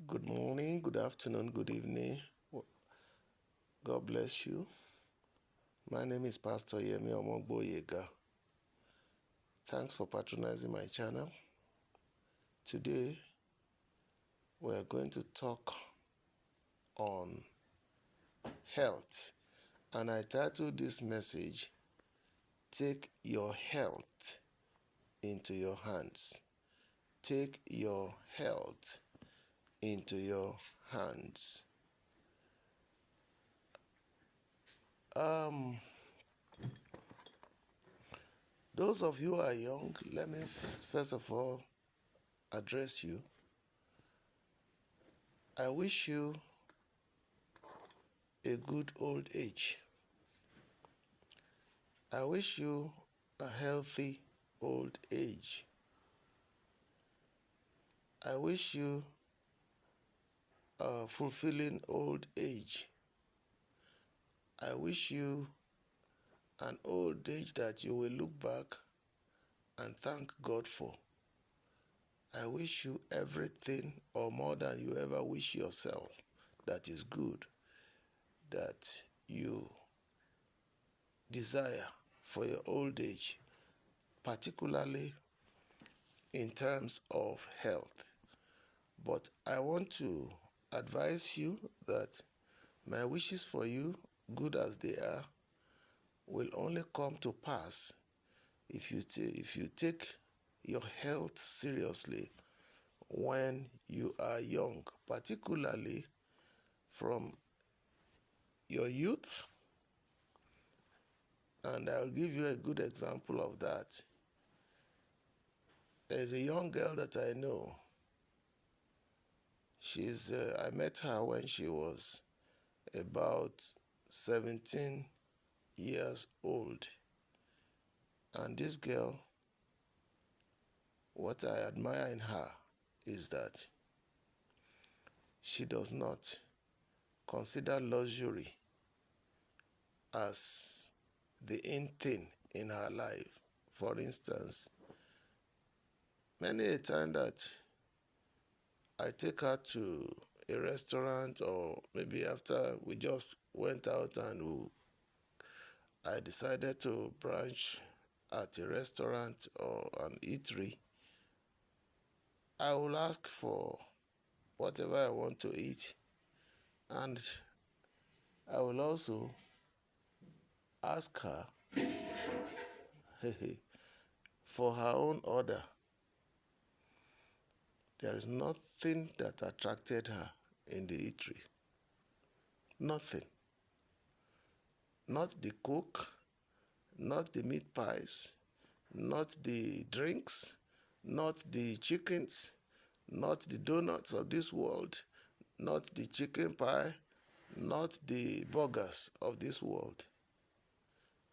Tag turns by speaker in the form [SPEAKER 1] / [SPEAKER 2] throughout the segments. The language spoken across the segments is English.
[SPEAKER 1] Good morning, good afternoon, good evening. God bless you. My name is Pastor Yemi Omogboyega. Thanks for patronizing my channel. Today, we are going to talk on health, and I titled this message, Take Your Health into Your Hands. Take your health into your hands. Those of you who are young, let me first of all address you. I wish you a good old age. I wish you a healthy old age. I wish you a fulfilling old age. I wish you an old age that you will look back and thank God for. I wish you everything or more than you ever wish yourself that is good, that you desire for your old age, particularly in terms of health. But I want to advise you that my wishes for you, good as they are, will only come to pass if you take your health seriously when you are young, particularly from your youth. And I'll give you a good example of that. There's a young girl that I know. I met her when she was about 17 years old. And this girl, what I admire in her is that she does not consider luxury as the in thing in her life. For instance, many a time that I take her to a restaurant, or maybe after we just went out and I decided to brunch at a restaurant or an eatery, I will ask for whatever I want to eat, and I will also ask her for her own order. There is nothing that attracted her in the eatery. Nothing. Not the coke, not the meat pies, not the drinks, not the chickens, not the donuts of this world, not the chicken pie, not the burgers of this world.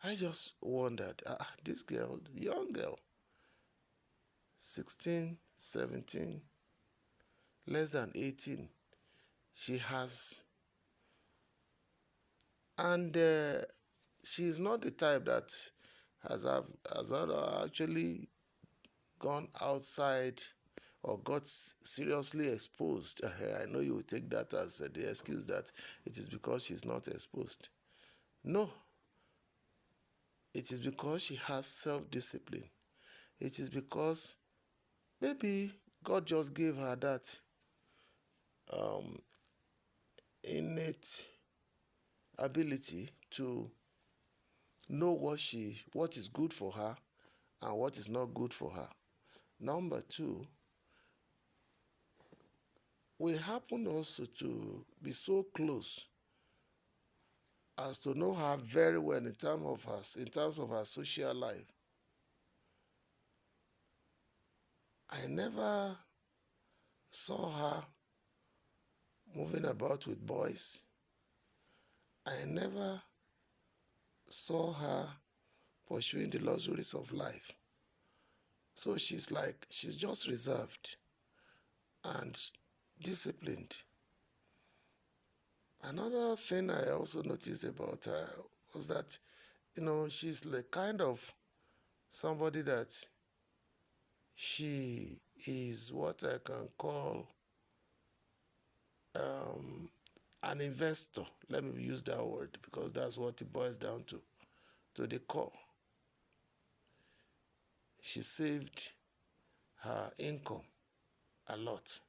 [SPEAKER 1] I just wondered, this girl, young girl, 16, 17, less than 18, she has, and she is not the type that has actually gone outside or got seriously exposed. I know you will take that as the excuse that it is because she's not exposed. No, it is because she has self-discipline. It is because maybe God just gave her that innate ability to know what is good for her and what is not good for her. Number two, we happen also to be so close as to know her very well in terms of her social life. I never saw her moving about with boys. I never saw her pursuing the luxuries of life. So she's just reserved and disciplined. Another thing I also noticed about her was that, she's like kind of somebody that she is what I can call an investor. Let me use that word because that's what it boils down to the core. She saved her income a lot.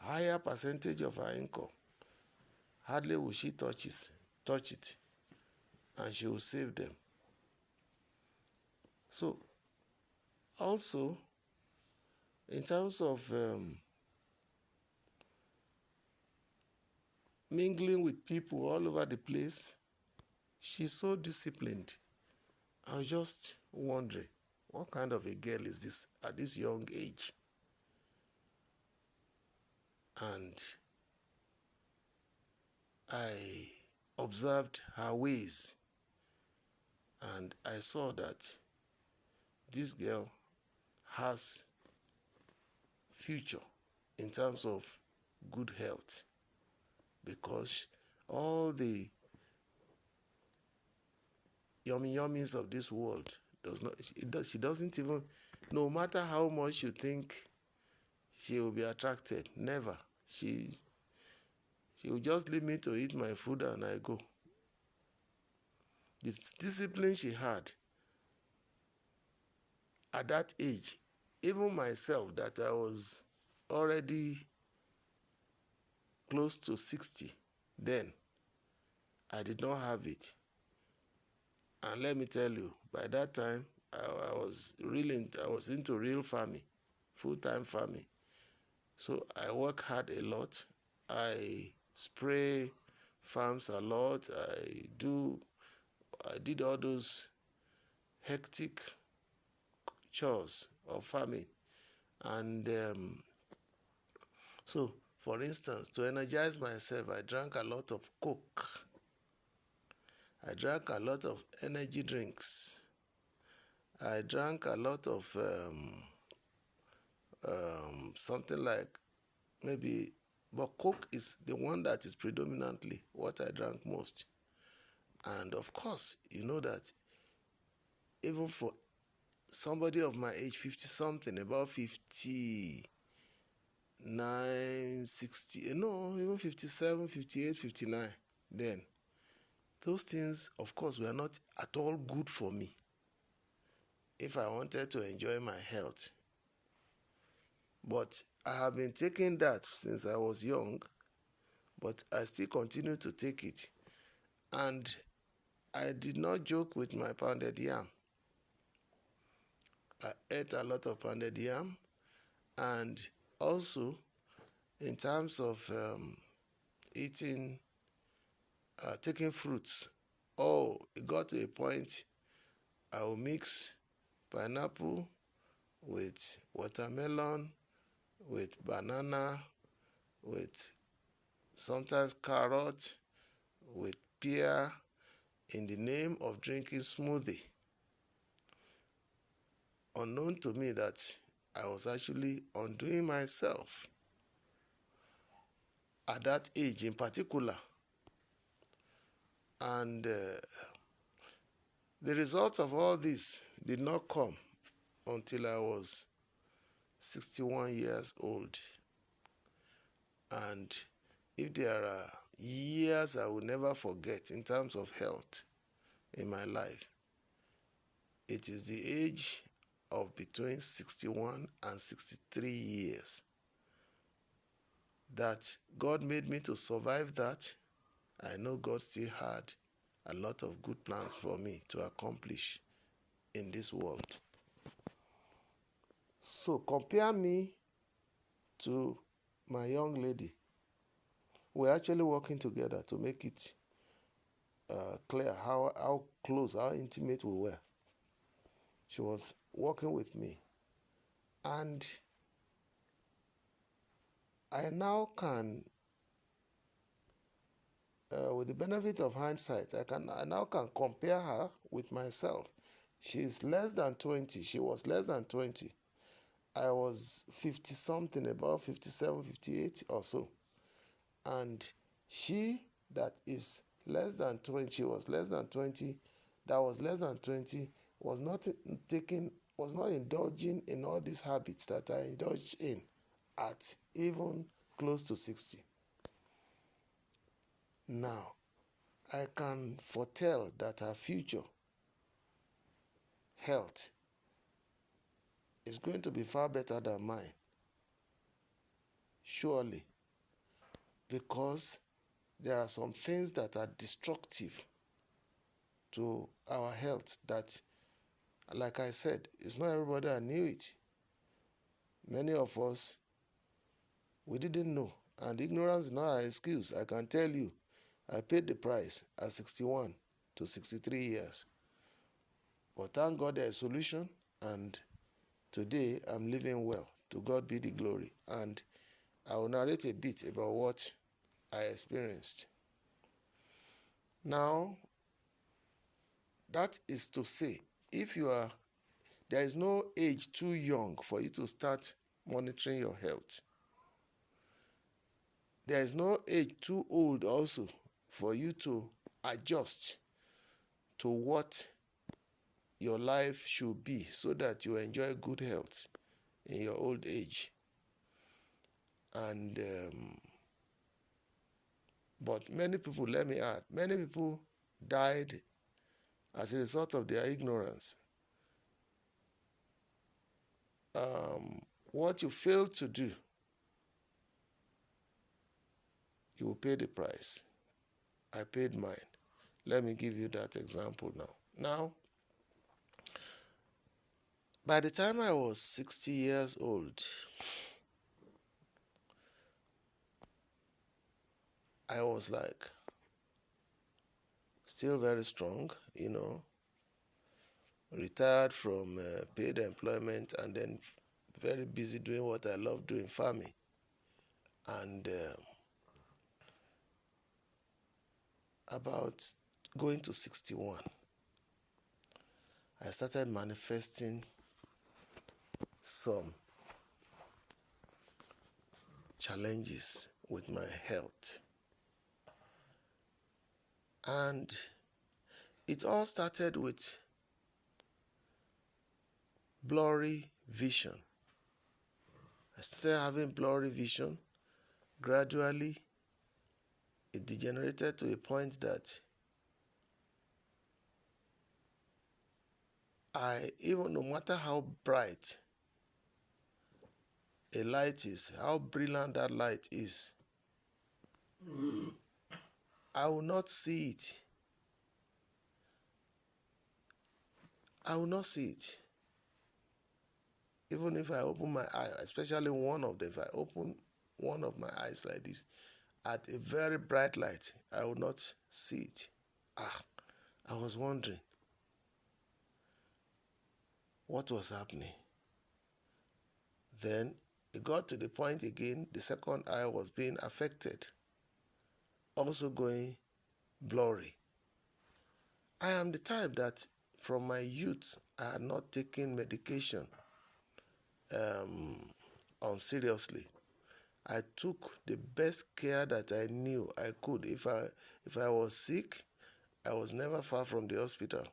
[SPEAKER 1] Higher percentage of her income. Hardly will she touch it, and she will save them. So, also, in terms of mingling with people all over the place, she's so disciplined. I was just wondering, what kind of a girl is this at this young age? And I observed her ways, and I saw that this girl has future in terms of good health, because all the yummies of this world she doesn't even, no matter how much you think she will be attracted, never. She will just leave me to eat my food and I go. The discipline she had at that age, even myself that I was already close to 60 then, I did not have it. And let me tell you, by that time, I was into real farming, full-time farming. So I work hard a lot. I spray farms a lot. I did all those hectic chores of farming. And so, for instance, to energize myself, I drank a lot of Coke. I drank a lot of energy drinks. I drank a lot of something like maybe, but Coke is the one that is predominantly what I drank most. And of course, you know that even for somebody of my age, 50 something, about 59, 60, no, even 57, 58, 59, then those things, of course, were not at all good for me if I wanted to enjoy my health. But I have been taking that since I was young, but I still continue to take it. And I did not joke with my pounded yam. I ate a lot of pounded yam, and also in terms of taking fruits. Oh, it got to a point I will mix pineapple with watermelon, with banana, with sometimes carrot, with pear, in the name of drinking smoothie. Unknown to me that I was actually undoing myself at that age in particular. And the results of all this did not come until I was 61 years old. And if there are years I will never forget in terms of health in my life, it is the age of between 61 and 63 years that God made me to survive that. I know God still had a lot of good plans for me to accomplish in this world. So compare me to my young lady. We're actually working together to make it clear how close, how intimate we were. She was working with me. And I now can, with the benefit of hindsight, I now can compare her with myself. She's less than 20. She was less than 20. I was 50 something, about 57, 58 or so. And she that is less than 20, was less than 20, that was less than 20, was not indulging in all these habits that I indulged in at even close to 60. Now, I can foretell that her future health is going to be far better than mine. Surely, because there are some things that are destructive to our health that, like I said, it's not everybody that knew it. Many of us, we didn't know. And ignorance is not an excuse. I can tell you, I paid the price at 61 to 63 years. But thank God there's a solution, and today I'm living well. To God be the glory. And I will narrate a bit about what I experienced. Now, that is to say, there is no age too young for you to start monitoring your health. There is no age too old also for you to adjust to what your life should be so that you enjoy good health in your old age. And but many people, let me add, many people died as a result of their ignorance. What you fail to do, you will pay the price. I paid mine. Let me give you that example now. Now, by the time I was 60 years old, I was like still very strong, retired from paid employment and then very busy doing what I love doing, farming. And about going to 61, I started manifesting some challenges with my health. And it all started with blurry vision. I started having blurry vision. Gradually, it degenerated to a point that no matter how bright a light is, how brilliant that light is, I will not see it. I will not see it. Even if I open my eye, especially one of them, if I open one of my eyes like this, at a very bright light, I will not see it. I was wondering what was happening. Then it got to the point again, the second eye was being affected, also going blurry. I am the type that from my youth, I had not taken medication seriously. I took the best care that I knew I could. If I was sick, I was never far from the hospital.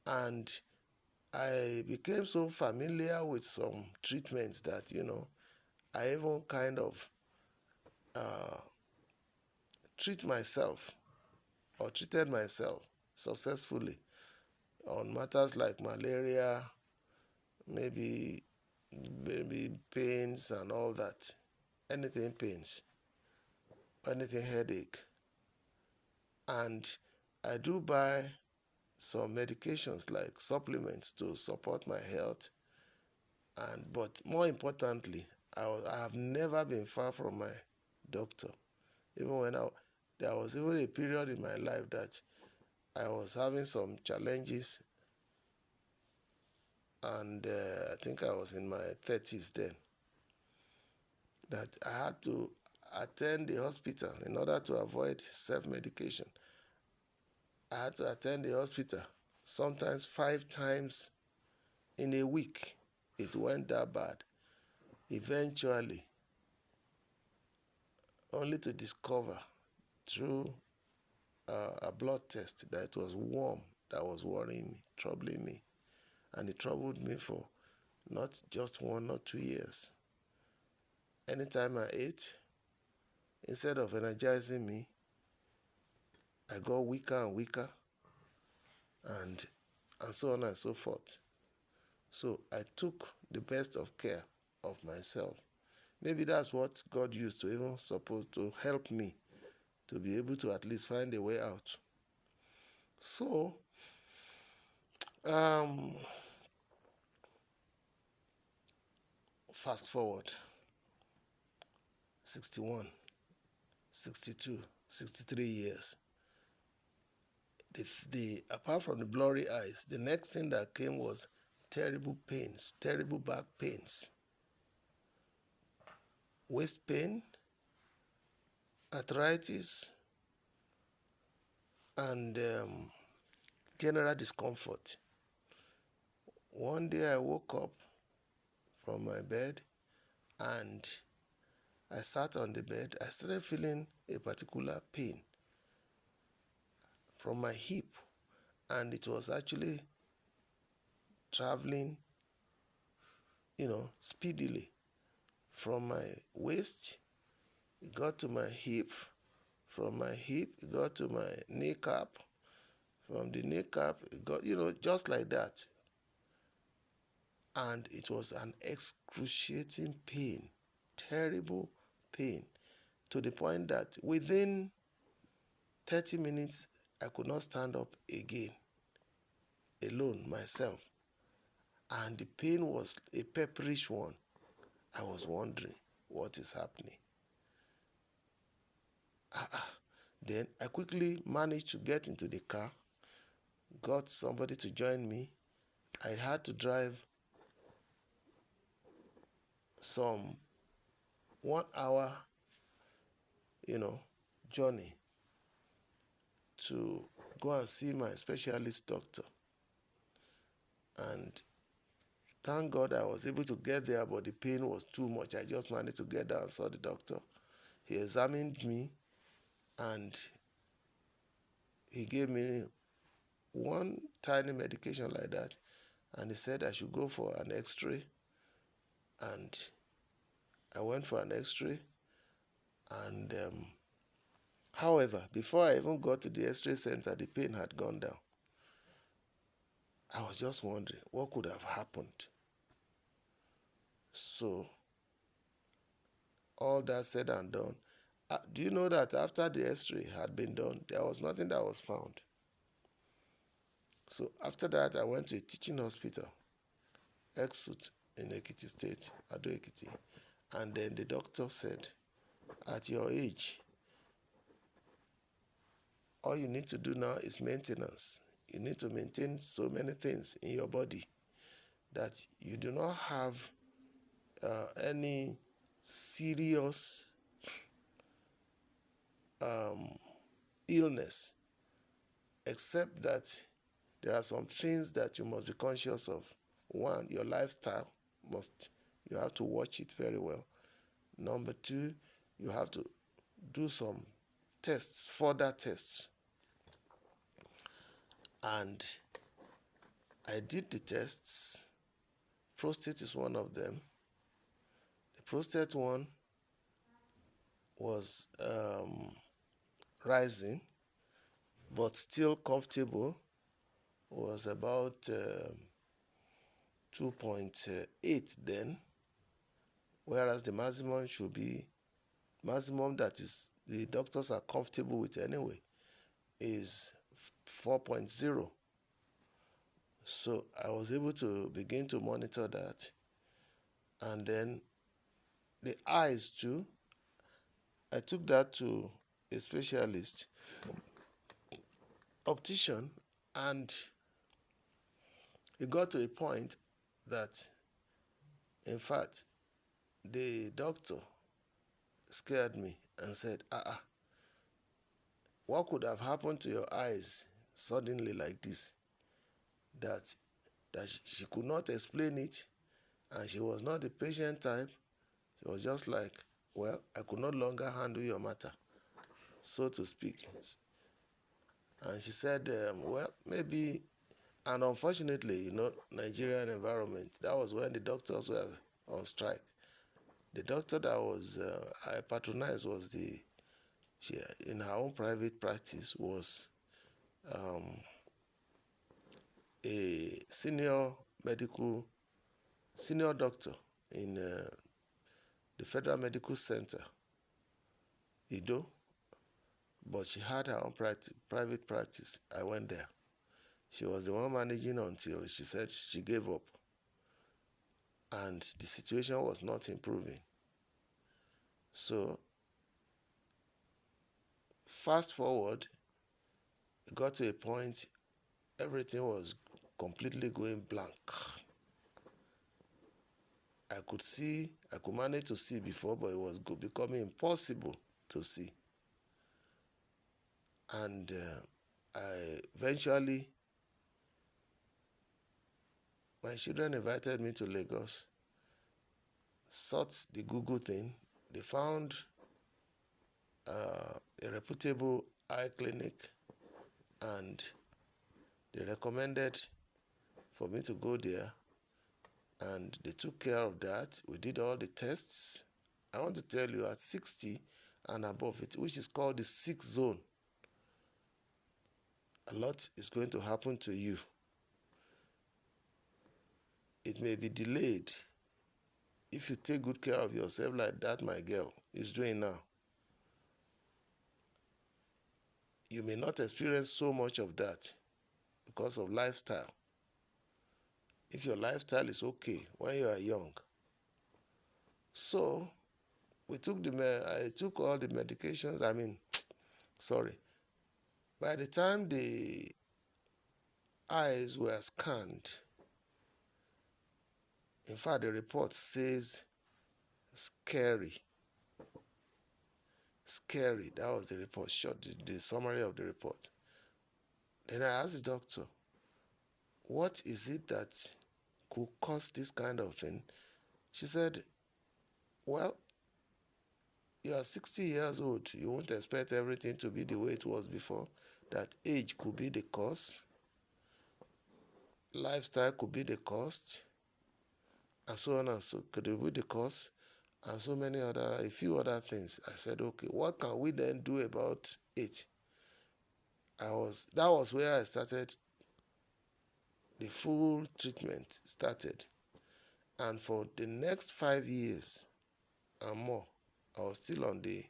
[SPEAKER 1] And I became so familiar with some treatments that, I even kind of treated myself successfully on matters like malaria, maybe pains and all that. Anything pains, anything headache. And I do buy some medications like supplements to support my health. But more importantly, I have never been far from my doctor. Even when there was even a period in my life that I was having some challenges, and I think I was in my 30s then, that I had to attend the hospital in order to avoid self-medication. I had to attend the hospital sometimes 5 times in a week. It went that bad. Eventually, only to discover through a blood test that it was worm that was worrying me, troubling me. And it troubled me for not just 1 or 2 years. Anytime I ate, instead of energizing me, I got weaker and weaker, and so on and so forth. So I took the best of care of myself. Maybe that's what God used to even supposed to help me to be able to at least find a way out. So, um, fast forward 61, 62, 63 years. Apart from the blurry eyes, the next thing that came was terrible pains, terrible back pains, waist pain, arthritis, and general discomfort. One day I woke up from my bed and I sat on the bed. I started feeling a particular pain from my hip, and it was actually traveling, speedily from my waist. It got to my hip. From my hip, it got to my kneecap. From the kneecap, it got, just like that. And it was an excruciating pain, terrible pain, to the point that within 30 minutes, I could not stand up again, alone, myself. And the pain was a pepperish one. I was wondering what is happening. Then I quickly managed to get into the car, got somebody to join me. I had to drive some 1 hour, journey to go and see my specialist doctor. And thank God I was able to get there, but the pain was too much. I just managed to get there and saw the doctor. He examined me and he gave me one tiny medication like that, and he said I should go for an x-ray. And I went for an x-ray, and however, before I even got to the x-ray center, the pain had gone down. I was just wondering what could have happened. So, all that said and done, do you know that after the x-ray had been done, there was nothing that was found? So after that, I went to a teaching hospital, Exut in Ekiti State, Ado Ekiti. And then the doctor said, at your age, all you need to do now is maintenance. You need to maintain so many things in your body that you do not have any serious illness, except that there are some things that you must be conscious of. One, your lifestyle you have to watch it very well. Number two, you have to do some tests, further tests. And I did the tests. Prostate is one of them. The prostate one was rising, but still comfortable. Was about 2.8 then, whereas the maximum should be, maximum that is the doctors are comfortable with anyway, is 4.0. So I was able to begin to monitor that. And then the eyes too, I took that to a specialist, optician, and it got to a point that, in fact, the doctor scared me and said, what could have happened to your eyes suddenly like this? That she could not explain it, and she was not the patient type. She was just like, well, I could no longer handle your matter, so to speak. And she said, well, maybe, and unfortunately, Nigerian environment, that was when the doctors were on strike. The doctor that was I patronized was the She, in her own private practice, was um, a senior doctor in the Federal Medical Center, Ido, but she had her own private practice. I went there. She was the one managing until she said she gave up, and the situation was not improving. So, fast forward, it got to a point everything was completely going blank. I could manage to see before, but it was becoming impossible to see. And I eventually, my children invited me to Lagos, sought the Google thing. They found a reputable eye clinic, and they recommended for me to go there, and they took care of that. We did all the tests. I want to tell you, at 60 and above it, which is called the 6th zone, a lot is going to happen to you. It may be delayed if you take good care of yourself like that my girl is doing now. You may not experience so much of that because of lifestyle. If your lifestyle is okay when you are young. So, I took all the medications. Sorry. By the time the eyes were scanned, in fact, the report says scary. Scary. That was the report, short, the summary of the report. Then I asked the doctor, what is it that could cause this kind of thing? She said, well, you are 60 years old. You won't expect everything to be the way it was before. That age could be the cause. Lifestyle could be the cost. And so on and so could be the cause. And so a few other things. I said, okay, what can we then do about it? That was where I started. The full treatment started. And for the next 5 years and more, I was still on the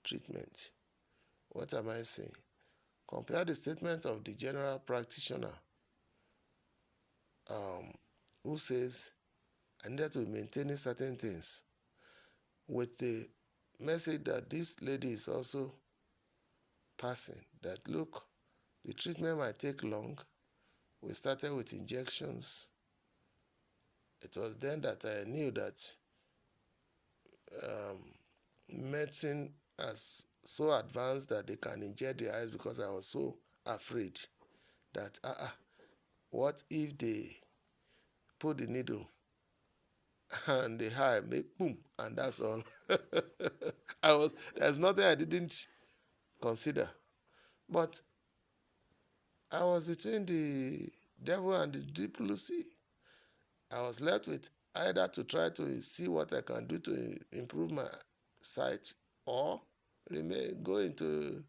[SPEAKER 1] treatment. What am I saying? Compare the statement of the general practitioner who says, I needed to be maintaining certain things, with the message that this lady is also passing, that look, the treatment might take long. We started with injections. It was then that I knew that medicine has so advanced that they can inject the eyes, because I was so afraid that what if they put the needle and the eye make boom and that's all. There's nothing I didn't consider. But I was between the devil and the deep blue sea. I was left with either to try to see what I can do to improve my sight, or go into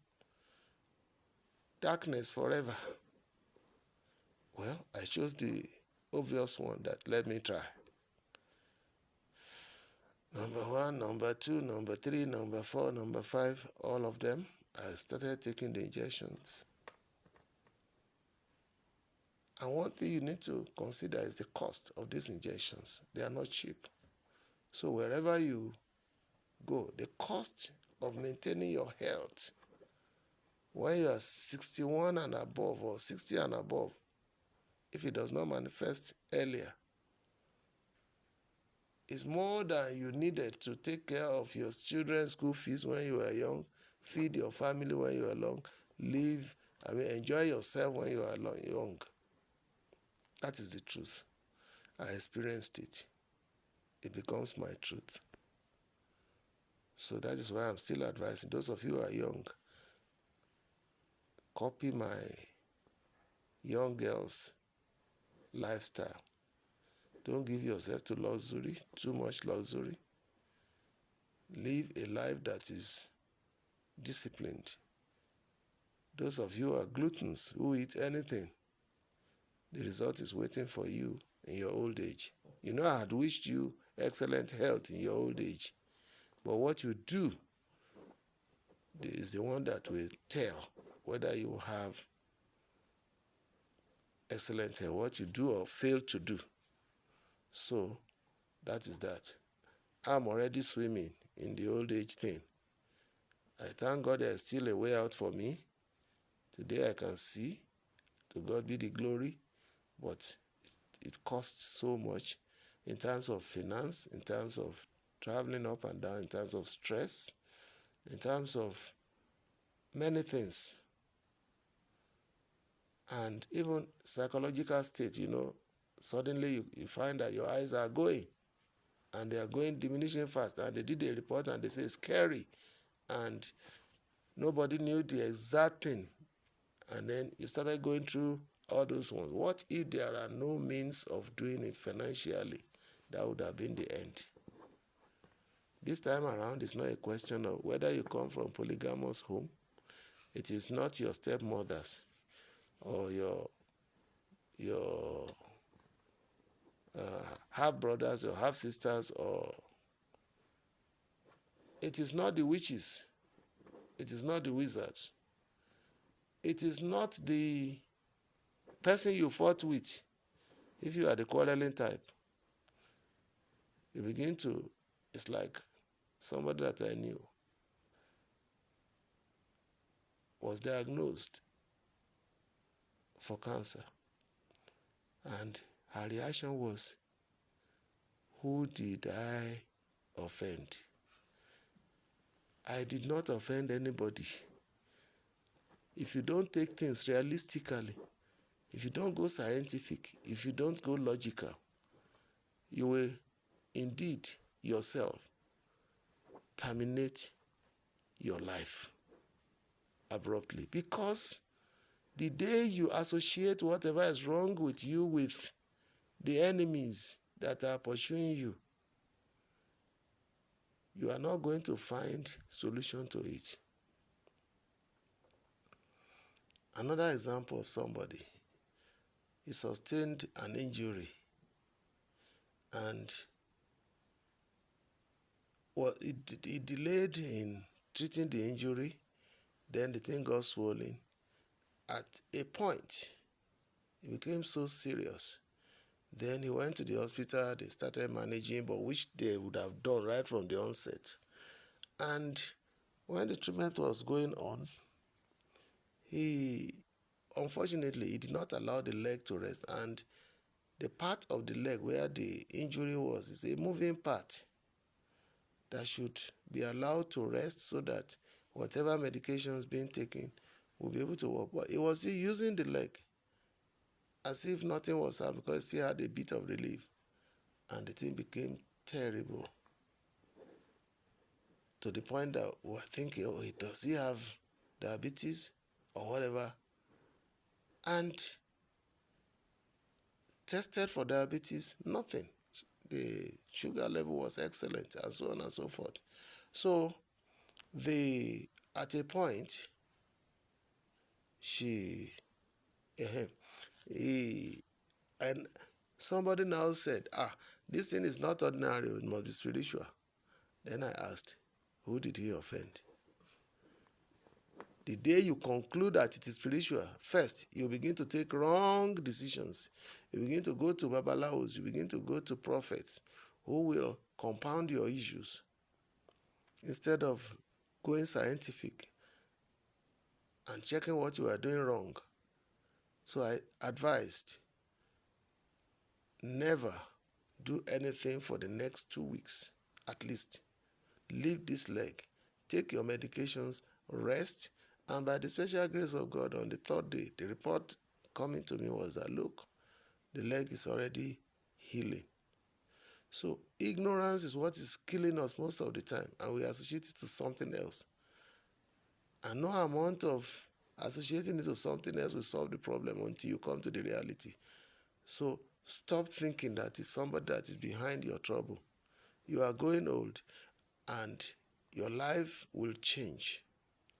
[SPEAKER 1] darkness forever. Well, I chose the obvious one, that let me try. Number 1, number 2, number 3, number 4, number 5, all of them, I started taking the injections. And one thing you need to consider is the cost of these injections. They are not cheap. So wherever you go, the cost of maintaining your health when you are 61 and above or 60 and above, if it does not manifest earlier, is more than you needed to take care of your children's school fees when you were young, feed your family when you were enjoy yourself when you are young. That is the truth. I experienced it. It becomes my truth. So that is why I'm still advising those of you who are young, copy my young girls' lifestyle. Don't give yourself to luxury, too much luxury. Live a life that is disciplined. Those of you who are gluttons, who eat anything, the result is waiting for you in your old age. You know, I had wished you excellent health in your old age, but what you do is the one that will tell whether you have excellent health, what you do or fail to do. So that is that. I'm already swimming in the old age thing. I thank God there's still a way out for me. Today I can see. To God be the glory. But it costs so much in terms of finance, in terms of traveling up and down, in terms of stress, in terms of many things. And even psychological state, suddenly you find that your eyes are going, and they are going diminishing fast. And they did a report and they say it's scary. And nobody knew the exact thing. And then you started going through all those ones. What if there are no means of doing it financially? That would have been the end. This time around, it's not a question of whether you come from polygamous home. It is not your stepmothers or your half brothers or half sisters, or it is not the witches. It is not the wizards. It is not the person you fought with. If you are the quarreling type, you begin to, it's like somebody that I knew was diagnosed for cancer. And her reaction was, who did I offend? I did not offend anybody. If you don't take things realistically, if you don't go scientific, if you don't go logical, you will indeed yourself terminate your life abruptly. Because the day you associate whatever is wrong with you with the enemies that are pursuing you, you are not going to find solution to it. Another example of somebody, he sustained an injury, and he delayed in treating the injury. Then the thing got swollen. At a point, it became so serious. Then he went to the hospital. They started managing, but which they would have done right from the onset. And when the treatment was going on, unfortunately, he did not allow the leg to rest. And the part of the leg where the injury was is a moving part that should be allowed to rest so that whatever medications being taken will be able to work. But he was still using the leg as if nothing was happening, because he still had a bit of relief. And the thing became terrible to the point that we were thinking, does he have diabetes or whatever? And tested for diabetes, nothing. The sugar level was excellent, and so on and so forth. So at a point, and somebody now said, this thing is not ordinary, it must be spiritual. Then I asked, who did he offend? The day you conclude that it is spiritual, first, you begin to take wrong decisions. You begin to go to babalawos, you begin to go to prophets who will compound your issues instead of going scientific and checking what you are doing wrong. So I advised, never do anything for the next 2 weeks, at least. Leave this leg, take your medications, rest, and by the special grace of God, on the third day, the report coming to me was that, look, the leg is already healing. So ignorance is what is killing us most of the time, and we associate it to something else. And no amount of associating it to something else will solve the problem until you come to the reality. So stop thinking that it's somebody that is behind your trouble. You are going old, and your life will change.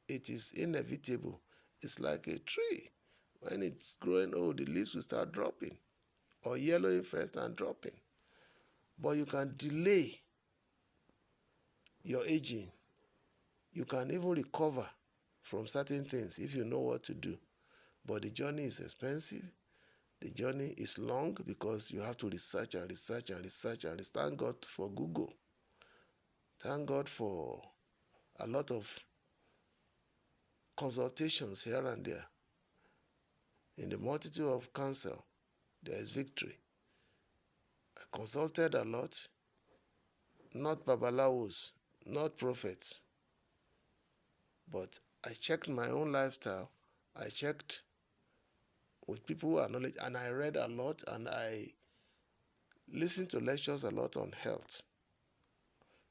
[SPEAKER 1] it is inevitable. It's like a tree. When it's growing old, the leaves will start dropping or yellowing first and dropping. But you can delay your aging. You can even recover from certain things if you know what to do. But the journey is expensive. The journey is long because you have to research and research and research and research. Thank God for Google. Thank God for a lot of consultations here and there. In the multitude of counsel, there is victory. I consulted a lot, not babalawos, not prophets, but I checked my own lifestyle. I checked with people who are knowledge, and I read a lot, and I listened to lectures a lot on health.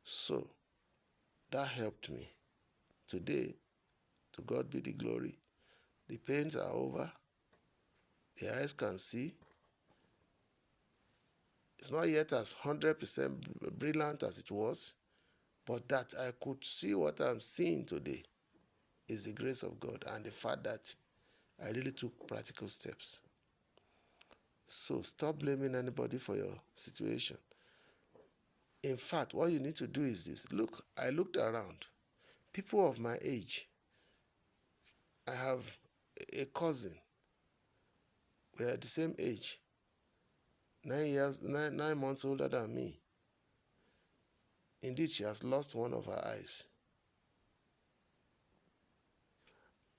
[SPEAKER 1] So that helped me. Today, to God be the glory. The pains are over. The eyes can see. It's not yet as 100% brilliant as it was, but that I could see what I'm seeing today is the grace of God and the fact that I really took practical steps. So stop blaming anybody for your situation. In fact, what you need to do is this. Look, I looked around. People of my age, I have a cousin. We are the same age. 9 months older than me. Indeed, she has lost one of her eyes.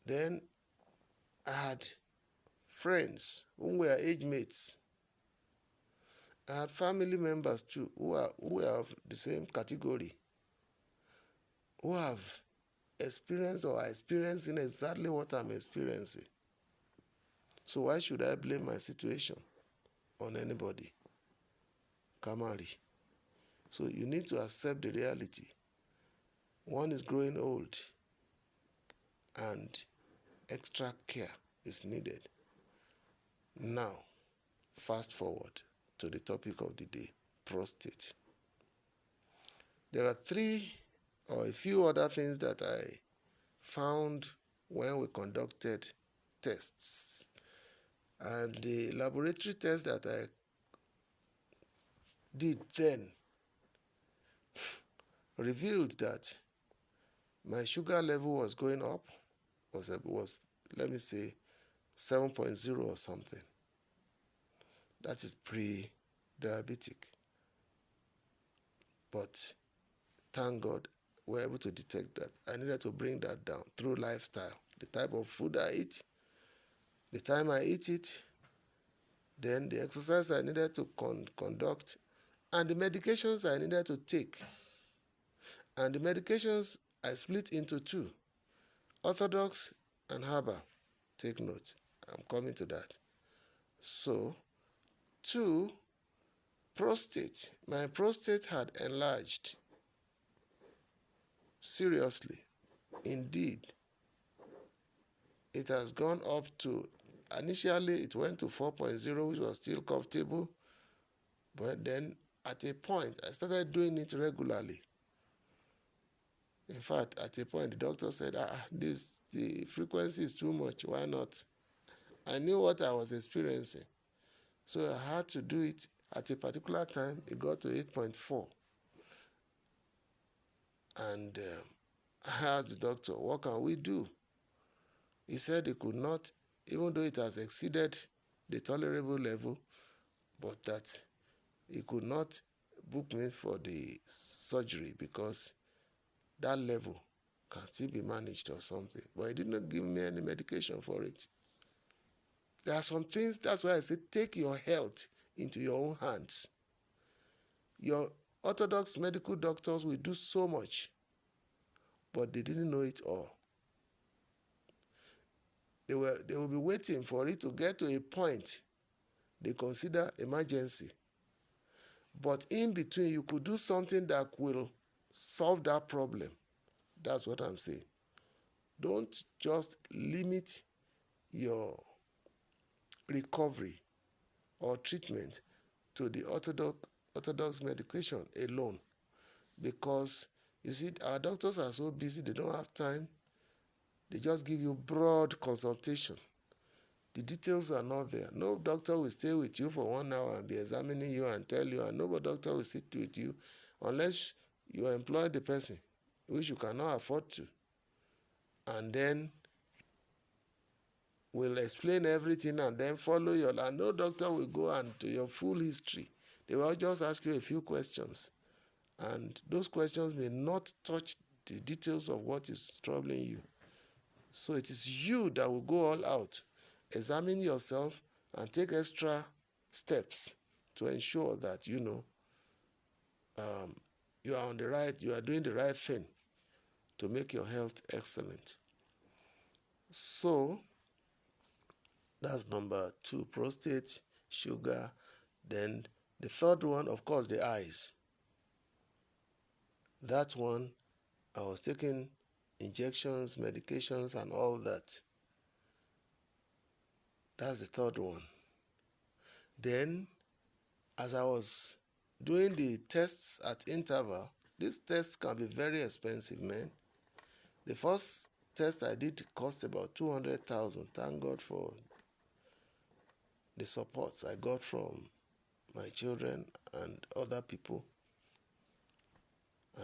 [SPEAKER 1] Then I had friends who were age mates. I had family members too who are of the same category, who have experienced or are experiencing exactly what I'm experiencing. So why should I blame my situation on anybody? Kamari. So you need to accept the reality. One is growing old and extra care is needed. Now, fast forward to the topic of the day, prostate. There are three or a few other things that I found when we conducted tests. And the laboratory test that I did then revealed that my sugar level was going up, was let me say 7.0 or something. That is pre-diabetic. But thank God we're able to detect that. I needed to bring that down through lifestyle, the type of food I eat, the time I eat it, then the exercise I needed to conduct, and the medications I needed to take. And the medications I split into two, orthodox and herbal. Take note, I'm coming to that. So, 2, prostate. My prostate had enlarged. Seriously, indeed. It has gone up to, initially it went to 4.0, which was still comfortable. But then at a point, I started doing it regularly. In fact, at a point, the doctor said, the frequency is too much. Why not? I knew what I was experiencing. So I had to do it at a particular time. It got to 8.4. And I asked the doctor, what can we do? He said he could not, even though it has exceeded the tolerable level, but that he could not book me for the surgery because that level can still be managed or something. But he did not give me any medication for it. There are some things, that's why I say take your health into your own hands. Your orthodox medical doctors will do so much, but they didn't know it all. They will be waiting for it to get to a point they consider emergency. But in between, you could do something that will solve that problem. That's what I'm saying. Don't just limit your recovery or treatment to the orthodox medication alone. Because, you see, our doctors are so busy, they don't have time They just give you broad consultation. The details are not there. No doctor will stay with you for 1 hour and be examining you and tell you, and no doctor will sit with you unless you employ the person, which you cannot afford to. And then will explain everything and then follow your, and no doctor will go and to your full history. They will just ask you a few questions. And those questions may not touch the details of what is troubling you. So it is you that will go all out, examine yourself, and take extra steps to ensure that you are doing the right thing to make your health excellent. So that's number 2, prostate, sugar. Then the third one, of course, the eyes. That one, I was taking injections, medications, and all that. That's the third one. Then, as I was doing the tests at interval, these tests can be very expensive, man. The first test I did cost about 200,000. Thank God for the support I got from my children and other people,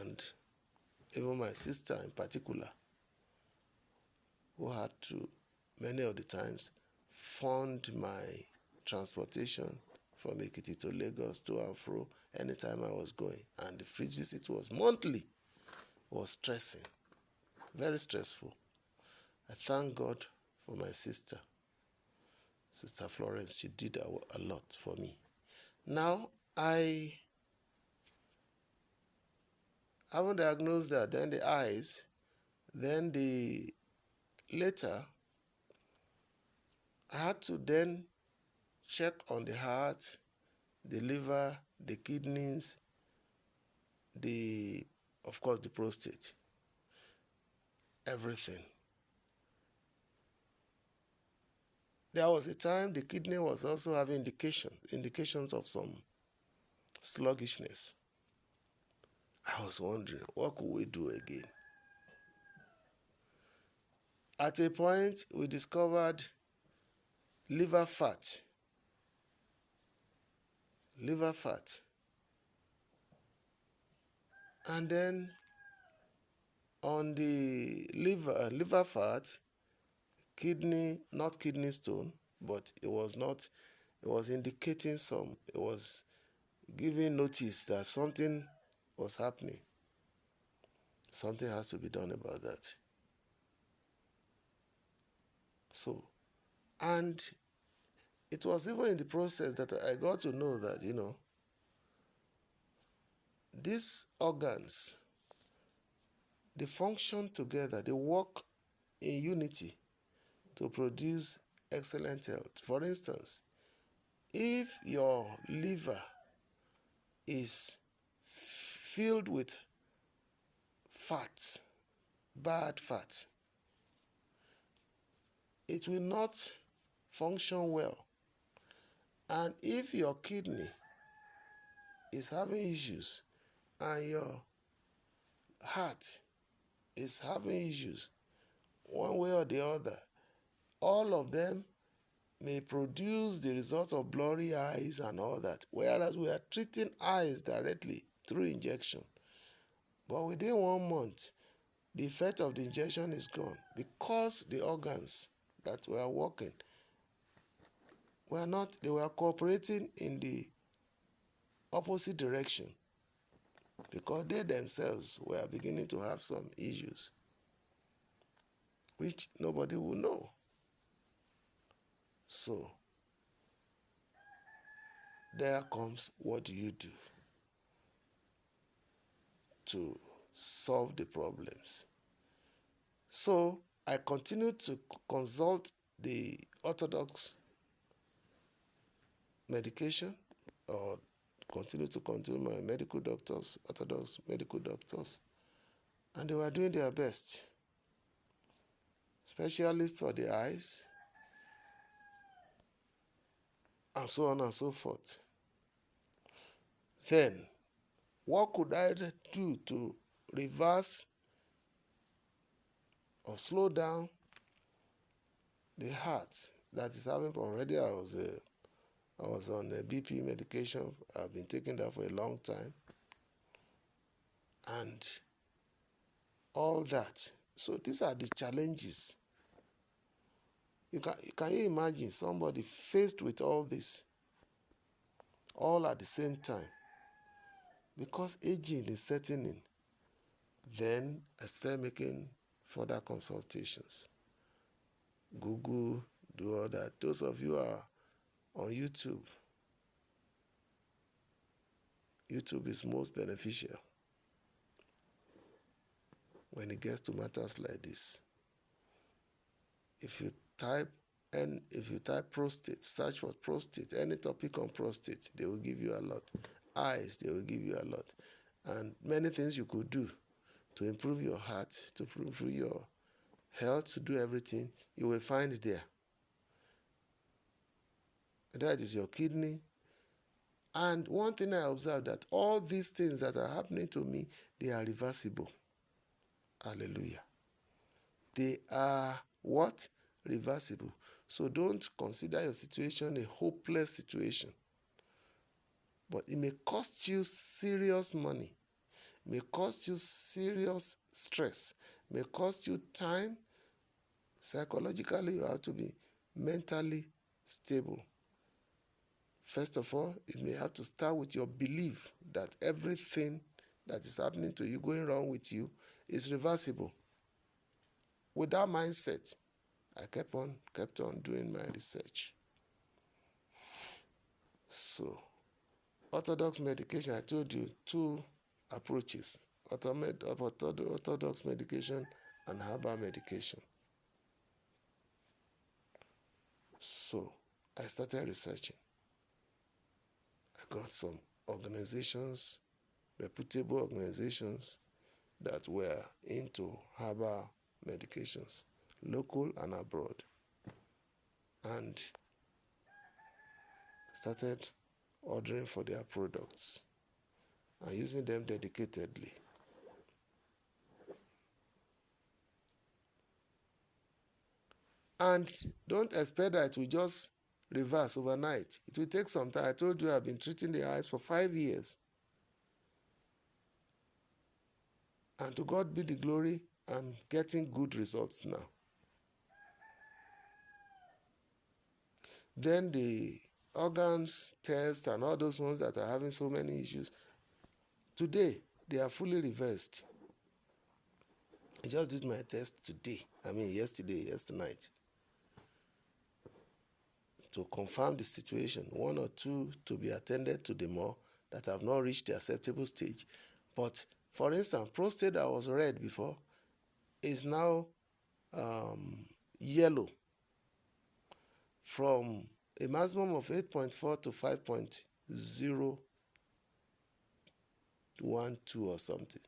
[SPEAKER 1] and even my sister in particular, who had to, many of the times, fund my transportation from Ekiti to Lagos, to and fro, anytime I was going. And the free visit was monthly. It was stressing, very stressful. I thank God for my sister, Sister Florence. She did a lot for me. Now, I haven't diagnosed that. Then the eyes, then later, I had to then check on the heart, the liver, the kidneys, of course, the prostate, everything. There was a time the kidney was also having indications of some sluggishness. I was wondering, what could we do again? At a point, we discovered liver fat. And then on the liver fat, not kidney stone, but it was indicating it was giving notice that something was happening. Something has to be done about that. So, and it was even in the process that I got to know that, these organs, they function together, they work in unity to produce excellent health. For instance, if your liver is filled with fat, bad fat, it will not function well. And if your kidney is having issues and your heart is having issues, one way or the other, all of them may produce the result of blurry eyes and all that, whereas we are treating eyes directly through injection. But within 1 month, the effect of the injection is gone because the organs that were working they were cooperating in the opposite direction, because they themselves were beginning to have some issues which nobody will know. So, there comes, what do you do to solve the problems? So, I continue to consult the orthodox medication, or continue to consult my orthodox medical doctors, and they were doing their best. Specialists for the eyes, and so on and so forth. Then, what could I do to reverse or slow down the heart that is having already. I was on a BP medication. I've been taking that for a long time, and all that. So these are the challenges. Can you imagine somebody faced with all this, all at the same time? Because aging is setting in, then I started making further consultations. Google, do all that. Those of you who are on YouTube, YouTube is most beneficial when it gets to matters like this. If you type prostate, search for prostate, any topic on prostate, they will give you a lot. Eyes, they will give you a lot. And many things you could do to improve your heart, to improve your health, to do everything, you will find it there. That is your kidney. And one thing I observed, that all these things that are happening to me, they are reversible. Hallelujah. They are what? Reversible. So don't consider your situation a hopeless situation. But it may cost you serious money. It may cost you serious stress. It may cost you time. Psychologically, you have to be mentally stable. First of all, it may have to start with your belief that everything that is happening to you, going wrong with you, is reversible. With that mindset, I kept on doing my research. So, orthodox medication, I told you, two approaches: orthodox medication and herbal medication. So, I started researching. I got some organizations, reputable organizations, that were into herbal medications, local and abroad, and started ordering for their products and using them dedicatedly. And don't expect that it will just reverse overnight. It will take some time. I told you I've been treating the eyes for 5 years. And to God be the glory, I'm getting good results now. Then the organs test and all those ones that are having so many issues, today they are fully reversed. I just did my test yesterday night, to confirm the situation. 1 or 2 to be attended to the more that have not reached the acceptable stage. But for instance, prostate that was red before is now yellow, from a maximum of 8.4 to 5.012 or something,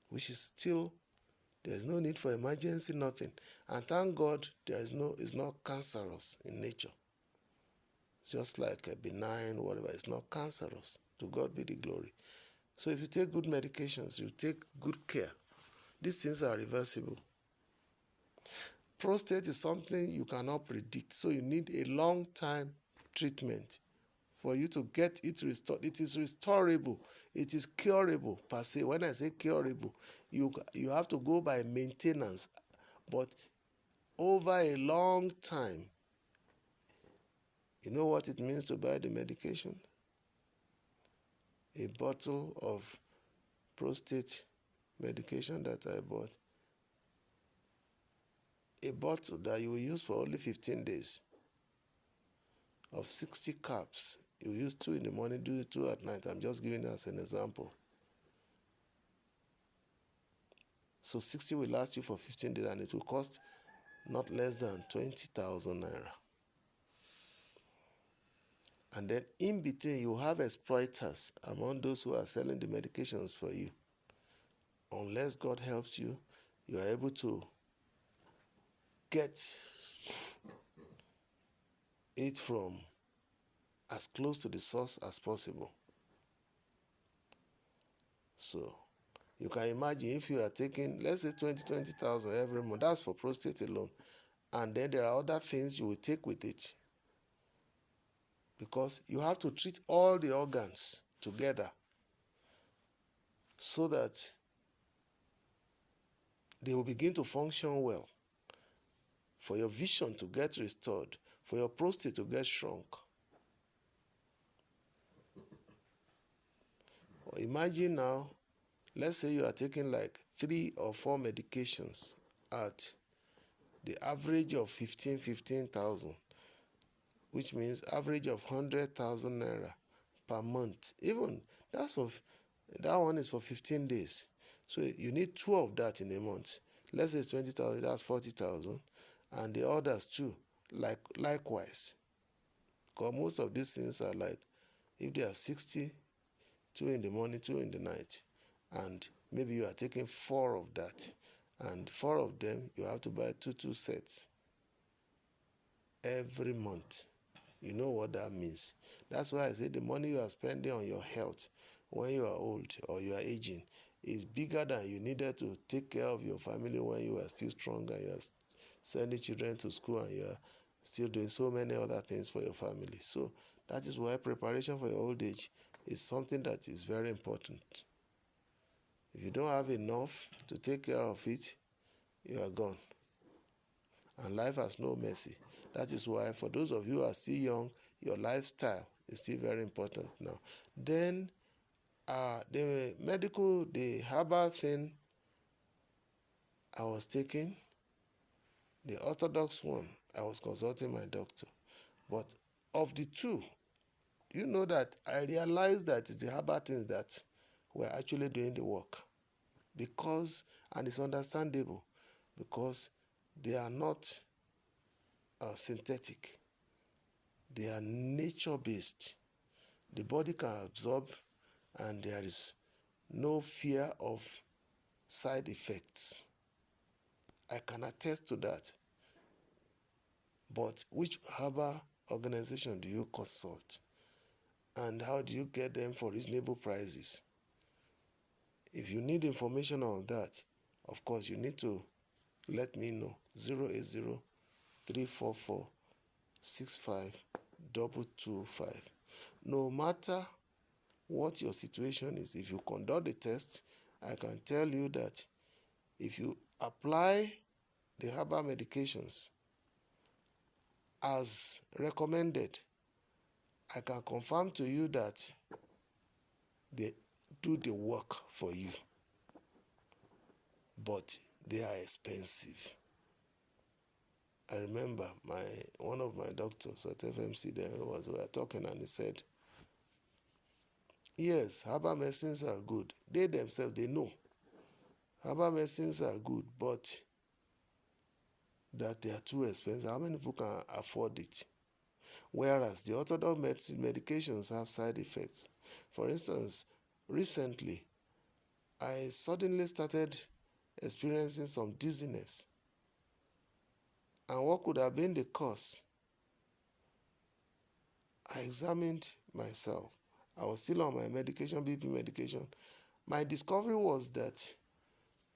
[SPEAKER 1] which is still, there's no need for emergency, nothing. And thank God it's not cancerous in nature. It's just like a benign, whatever. It's not cancerous. To God be the glory. So if you take good medications, you take good care, these things are reversible. Prostate is something you cannot predict, so you need a long time treatment for you to get it restored. It is restorable. It is curable per se. When I say curable, you have to go by maintenance, but over a long time. You know what it means to buy the medication? A bottle of prostate medication that I bought, a bottle that you will use for only 15 days, of 60 caps. You use 2 in the morning, do 2 at night. I'm just giving us an example. So 60 will last you for 15 days, and it will cost not less than 20,000 naira. And then in between, you have exploiters among those who are selling the medications for you. Unless God helps you, you are able to get it from as close to the source as possible. So You can imagine if you are taking, let's say 20,000 every month, that's for prostate alone. And then there are other things you will take with it. Because you have to treat all the organs together so that they will begin to function well, for your vision to get restored, for your prostate to get shrunk. Imagine now, let's say you are taking like 3 or 4 medications at the average of 15,000, which means average of 100,000 naira per month. Even that one is for 15 days. So you need 2 of that in a month. Let's say it's 20,000, that's 40,000. And the others too, likewise. Because most of these things are like, if they are 60, 2 in the morning, 2 in the night, and maybe you are taking 4 of that, and 4 of them you have to buy 2 sets every month. You know what that means. That's why I say the money you are spending on your health when you are old or you are aging is bigger than you needed to take care of your family when you are still strong and you are sending children to school and you are still doing so many other things for your family. So that is why preparation for your old age is something that is very important. If you don't have enough to take care of it, you are gone. And life has no mercy. That is why for those of you who are still young, your lifestyle is still very important now. Then the herbal thing I was taking, the orthodox one, I was consulting my doctor. But of the two, you know that I realized that it's the herbal things that were actually doing the work. And it's understandable, because they are not synthetic. They are nature-based. The body can absorb, and there is no fear of side effects. I can attest to that. But which herbal organization do you consult? And how do you get them for reasonable prices? If you need information on that, of course, you need to let me know. 080-344-65-225. No matter what your situation is, if you conduct the test, I can tell you that if you apply the herbal medications as recommended, I can confirm to you that they do the work for you. But they are expensive. I remember one of my doctors at FMC then we were talking, and he said, yes, herbal medicines are good. They themselves, they know. Herbal medicines are good, but that they are too expensive. How many people can afford it? Whereas the orthodox medications have side effects. For instance, recently, I suddenly started experiencing some dizziness. And what could have been the cause? I examined myself. I was still on my medication, BP medication. My discovery was that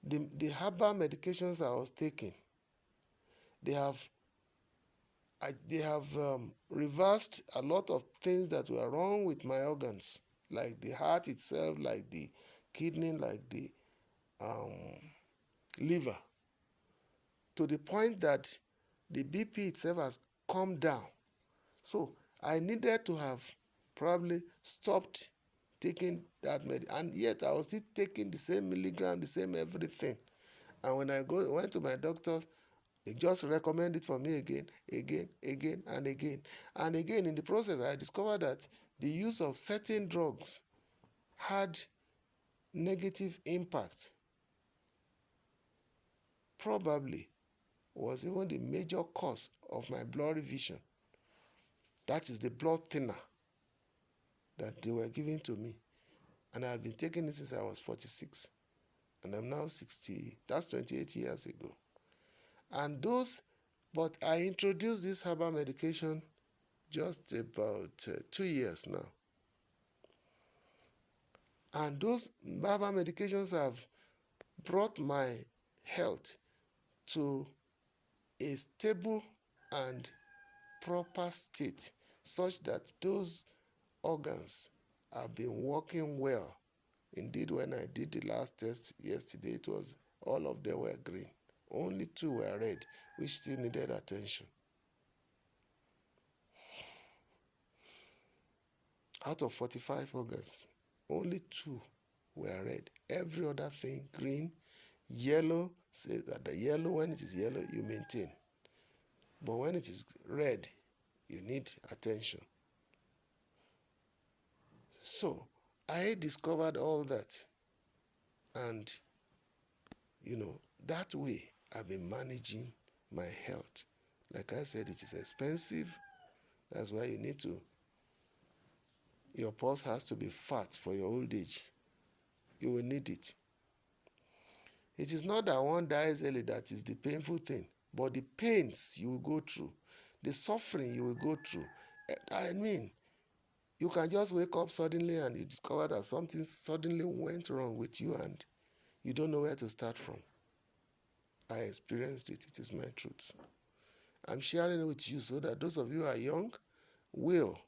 [SPEAKER 1] the herbal medications I was taking, they have reversed a lot of things that were wrong with my organs, like the heart itself, like the kidney, like the liver, to the point that the BP itself has come down. So I needed to have probably stopped taking that medicine, and yet I was still taking the same milligram, the same everything. And when I went to my doctors, they just recommend it for me again, and again. And again, in the process, I discovered that the use of certain drugs had negative impact. Probably was even the major cause of my blurry vision. That is the blood thinner that they were giving to me. And I had been taking it since I was 46. And I'm now 60. That's 28 years ago. But I introduced this herbal medication just about 2 years now. And those herbal medications have brought my health to a stable and proper state such that those organs have been working well. Indeed, when I did the last test yesterday, it was all of them were green. Only 2 were red, which still needed attention. Out of 45 organs, only 2 were red. Every other thing, green, yellow, say that the yellow, when it is yellow, you maintain. But when it is red, you need attention. So, I discovered all that. And, that way I've been managing my health. Like I said, it is expensive. That's why your pulse has to be fat for your old age. You will need it. It is not that one dies early that is the painful thing, but the pains you will go through, the suffering you will go through. I mean, you can just wake up suddenly and you discover that something suddenly went wrong with you and you don't know where to start from. I experienced it. It is my truth. I'm sharing it with you so that those of you who are young will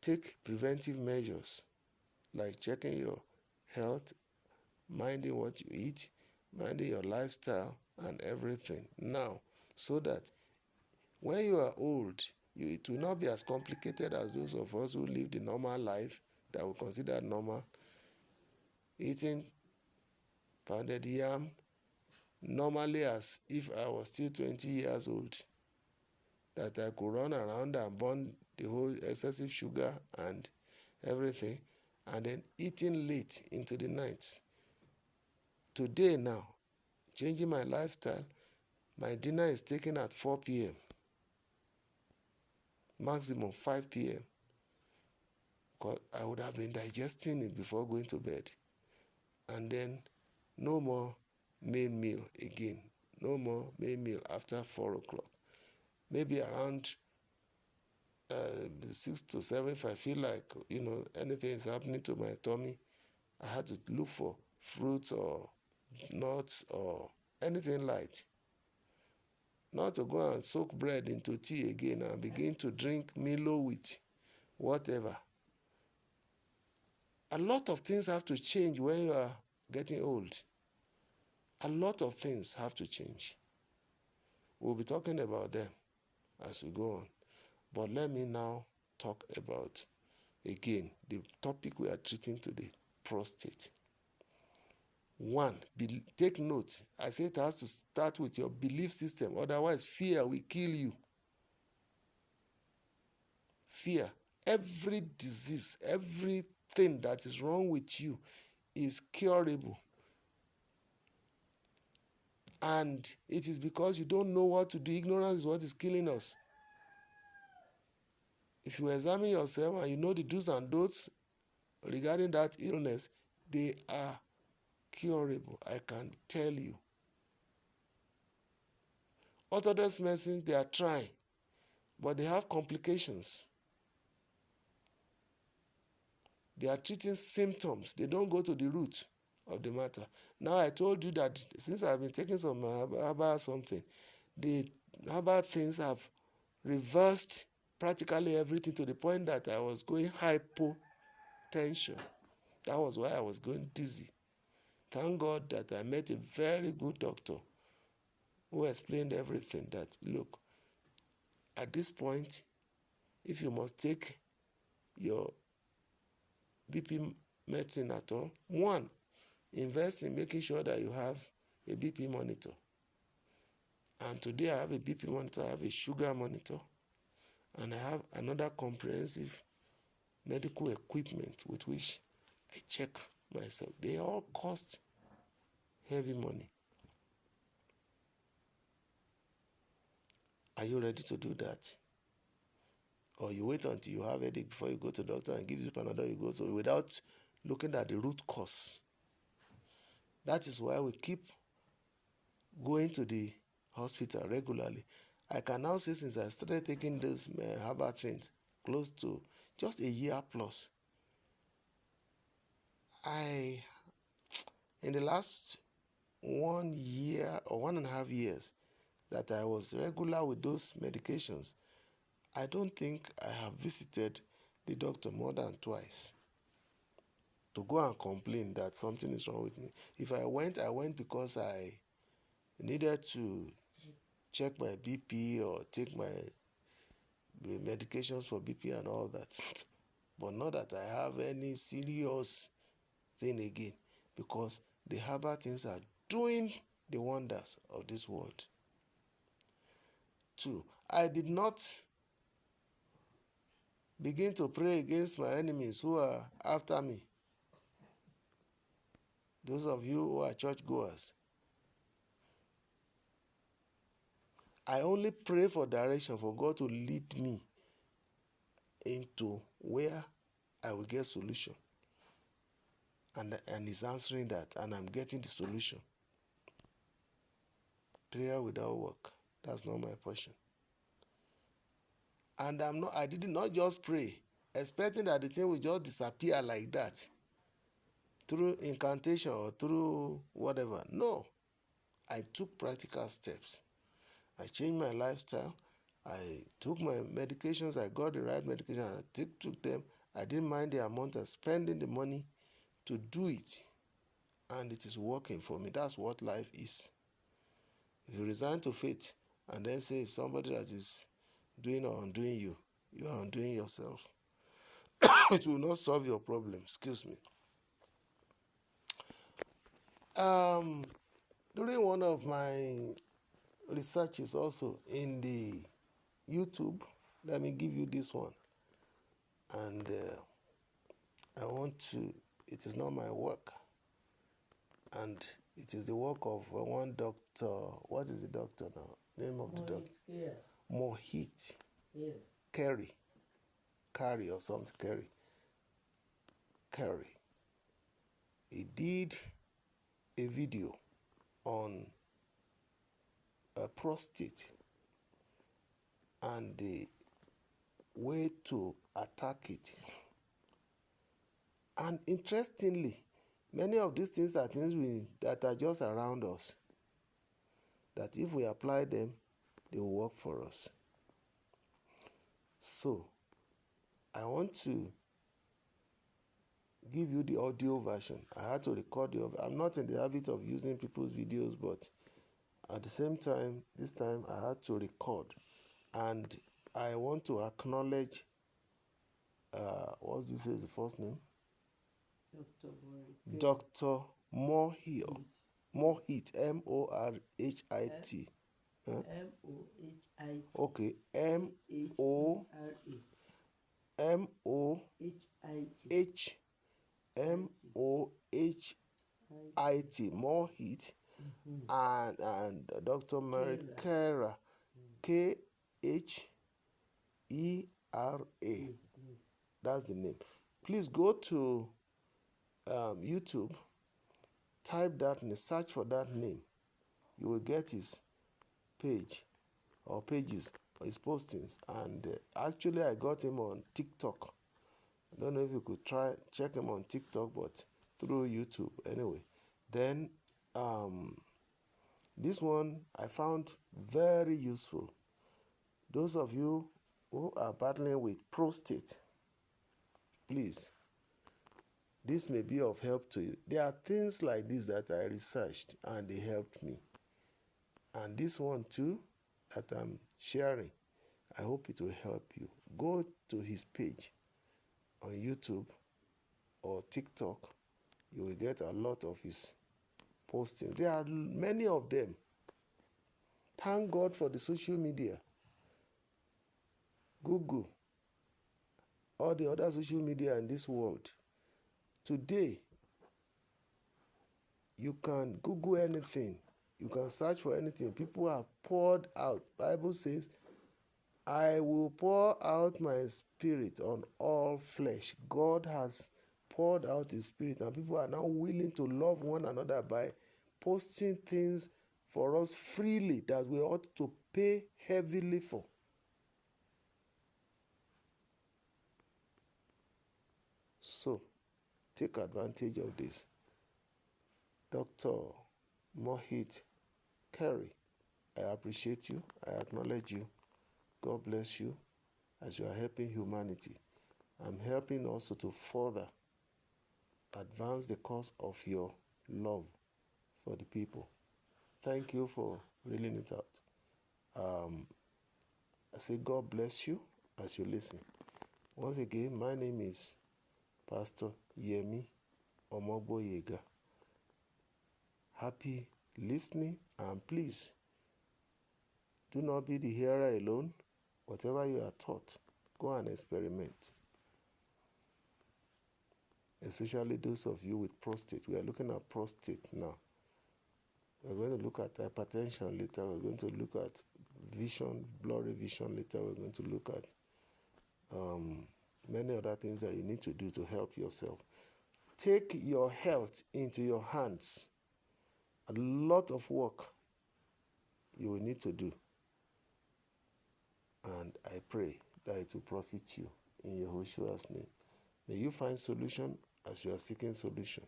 [SPEAKER 1] take preventive measures like checking your health, minding what you eat, minding your lifestyle and everything now, so that when you are old, it will not be as complicated as those of us who live the normal life that we consider normal, eating pounded yam normally as if I was still 20 years old, that I could run around and burn the whole excessive sugar and everything, and then eating late into the night. Today now, changing my lifestyle, my dinner is taken at 4 p.m., maximum 5 p.m., because I would have been digesting it before going to bed. And then no more main meal again. No more main meal after 4 o'clock. Maybe around 6 to 7, if I feel like, anything is happening to my tummy, I had to look for fruits or nuts or anything light. Not to go and soak bread into tea again and begin to drink Milo with whatever. A lot of things have to change when you are getting old. A lot of things have to change. We'll be talking about them as we go on. But let me now talk about, again, the topic we are treating today, prostate. 1, take note. I say it has to start with your belief system. Otherwise, fear will kill you. Fear. Every disease, everything that is wrong with you is curable. And it is because you don't know what to do. Ignorance is what is killing us. If you examine yourself and you know the do's and don'ts regarding that illness, they are curable, I can tell you. Orthodox medicine, they are trying, but they have complications. They are treating symptoms. They don't go to the root of the matter. Now, I told you that since I've been taking some herbal something, the herbal things have reversed practically everything to the point that I was going hypotension. That was why I was going dizzy. Thank God that I met a very good doctor who explained everything, that, look, at this point, if you must take your BP medicine at all, 1, invest in making sure that you have a BP monitor. And today I have a BP monitor, I have a sugar monitor, and I have another comprehensive medical equipment with which I check myself. They all cost heavy money. Are you ready to do that? Or you wait until you have a headache before you go to the doctor and give you Panadol, you go to, without looking at the root cause? That is why we keep going to the hospital regularly. I can now say since I started taking those herbal things, close to just a year plus, In the last 1 year or 1.5 years that I was regular with those medications, I don't think I have visited the doctor more than twice to go and complain that something is wrong with me. If I went because I needed to check my BP or take my medications for BP and all that. But not that I have any serious thing again, because the herbal things are doing the wonders of this world. 2, I did not begin to pray against my enemies who are after me. Those of you who are churchgoers, I only pray for direction, for God to lead me into where I will get solution. And He's answering that, and I'm getting the solution. Prayer without work, that's not my portion. And I did not just pray, expecting that the thing will just disappear like that, through incantation or through whatever. No, I took practical steps. I changed my lifestyle. I took my medications. I got the right medication. I took them. I didn't mind the amount of spending the money to do it. And it is working for me. That's what life is. If you resign to faith and then say it's somebody that is doing or undoing you, you are undoing yourself. It will not solve your problem. Excuse me. During one of my researches also in the YouTube, let me give you this one. And I want to, it is not my work. And it is the work of one doctor. What is the doctor now? Name of the doctor?
[SPEAKER 2] Yeah.
[SPEAKER 1] Mohit.
[SPEAKER 2] Yeah.
[SPEAKER 1] Carey or something. Carey. He did a video on prostate and the way to attack it. And interestingly, many of these things are things that are just around us, that if we apply them, they will work for us. So, I want to give you the audio version. I had to record the audio. I'm not in the habit of using people's videos, but at the same time, this time I had to record. And I want to acknowledge, what do you say is the first name? Dr. Mohit, M-O-R-H-I-T.
[SPEAKER 2] M-O-H-I-T.
[SPEAKER 1] Okay, M-O-H-M-O-H-I-T, Mohit, and Dr. Merit Kera, K-H-E-R-A. That's the name. Please go to YouTube, type that name, search for that name. You will get his page or pages, his postings. And actually, I got him on TikTok. I don't know if you could check him on TikTok, but through YouTube anyway. Then this one I found very useful. Those of you who are battling with prostate, please, this may be of help to you. There are things like this that I researched and they helped me. And this one too that I'm sharing, I hope it will help you. Go to his page on YouTube or TikTok. You will get a lot of his postings. There are many of them. Thank God for the social media. Google, all the other social media in this world. Today, you can Google anything. You can search for anything. People have poured out. Bible says, I will pour out my spirit on all flesh. God has poured out his spirit, and people are now willing to love one another by posting things for us freely that we ought to pay heavily for. So, take advantage of this. Dr. Mohit Kerry. I appreciate you. I acknowledge you. God bless you as you are helping humanity. I'm helping also to further advance the cause of your love for the people. Thank you for reeling it out. I say God bless you as you listen. Once again, my name is Pastor Yemi Omogboyega. Happy listening, and please do not be the hearer alone. Whatever you are taught, go and experiment. Especially those of you with prostate. We are looking at prostate now. We're going to look at hypertension later. We're going to look at vision, blurry vision later. We're going to look at many other things that you need to do to help yourself. Take your health into your hands. A lot of work you will need to do. And I pray that it will profit you in Yehoshua's name. May you find solution as you are seeking solution.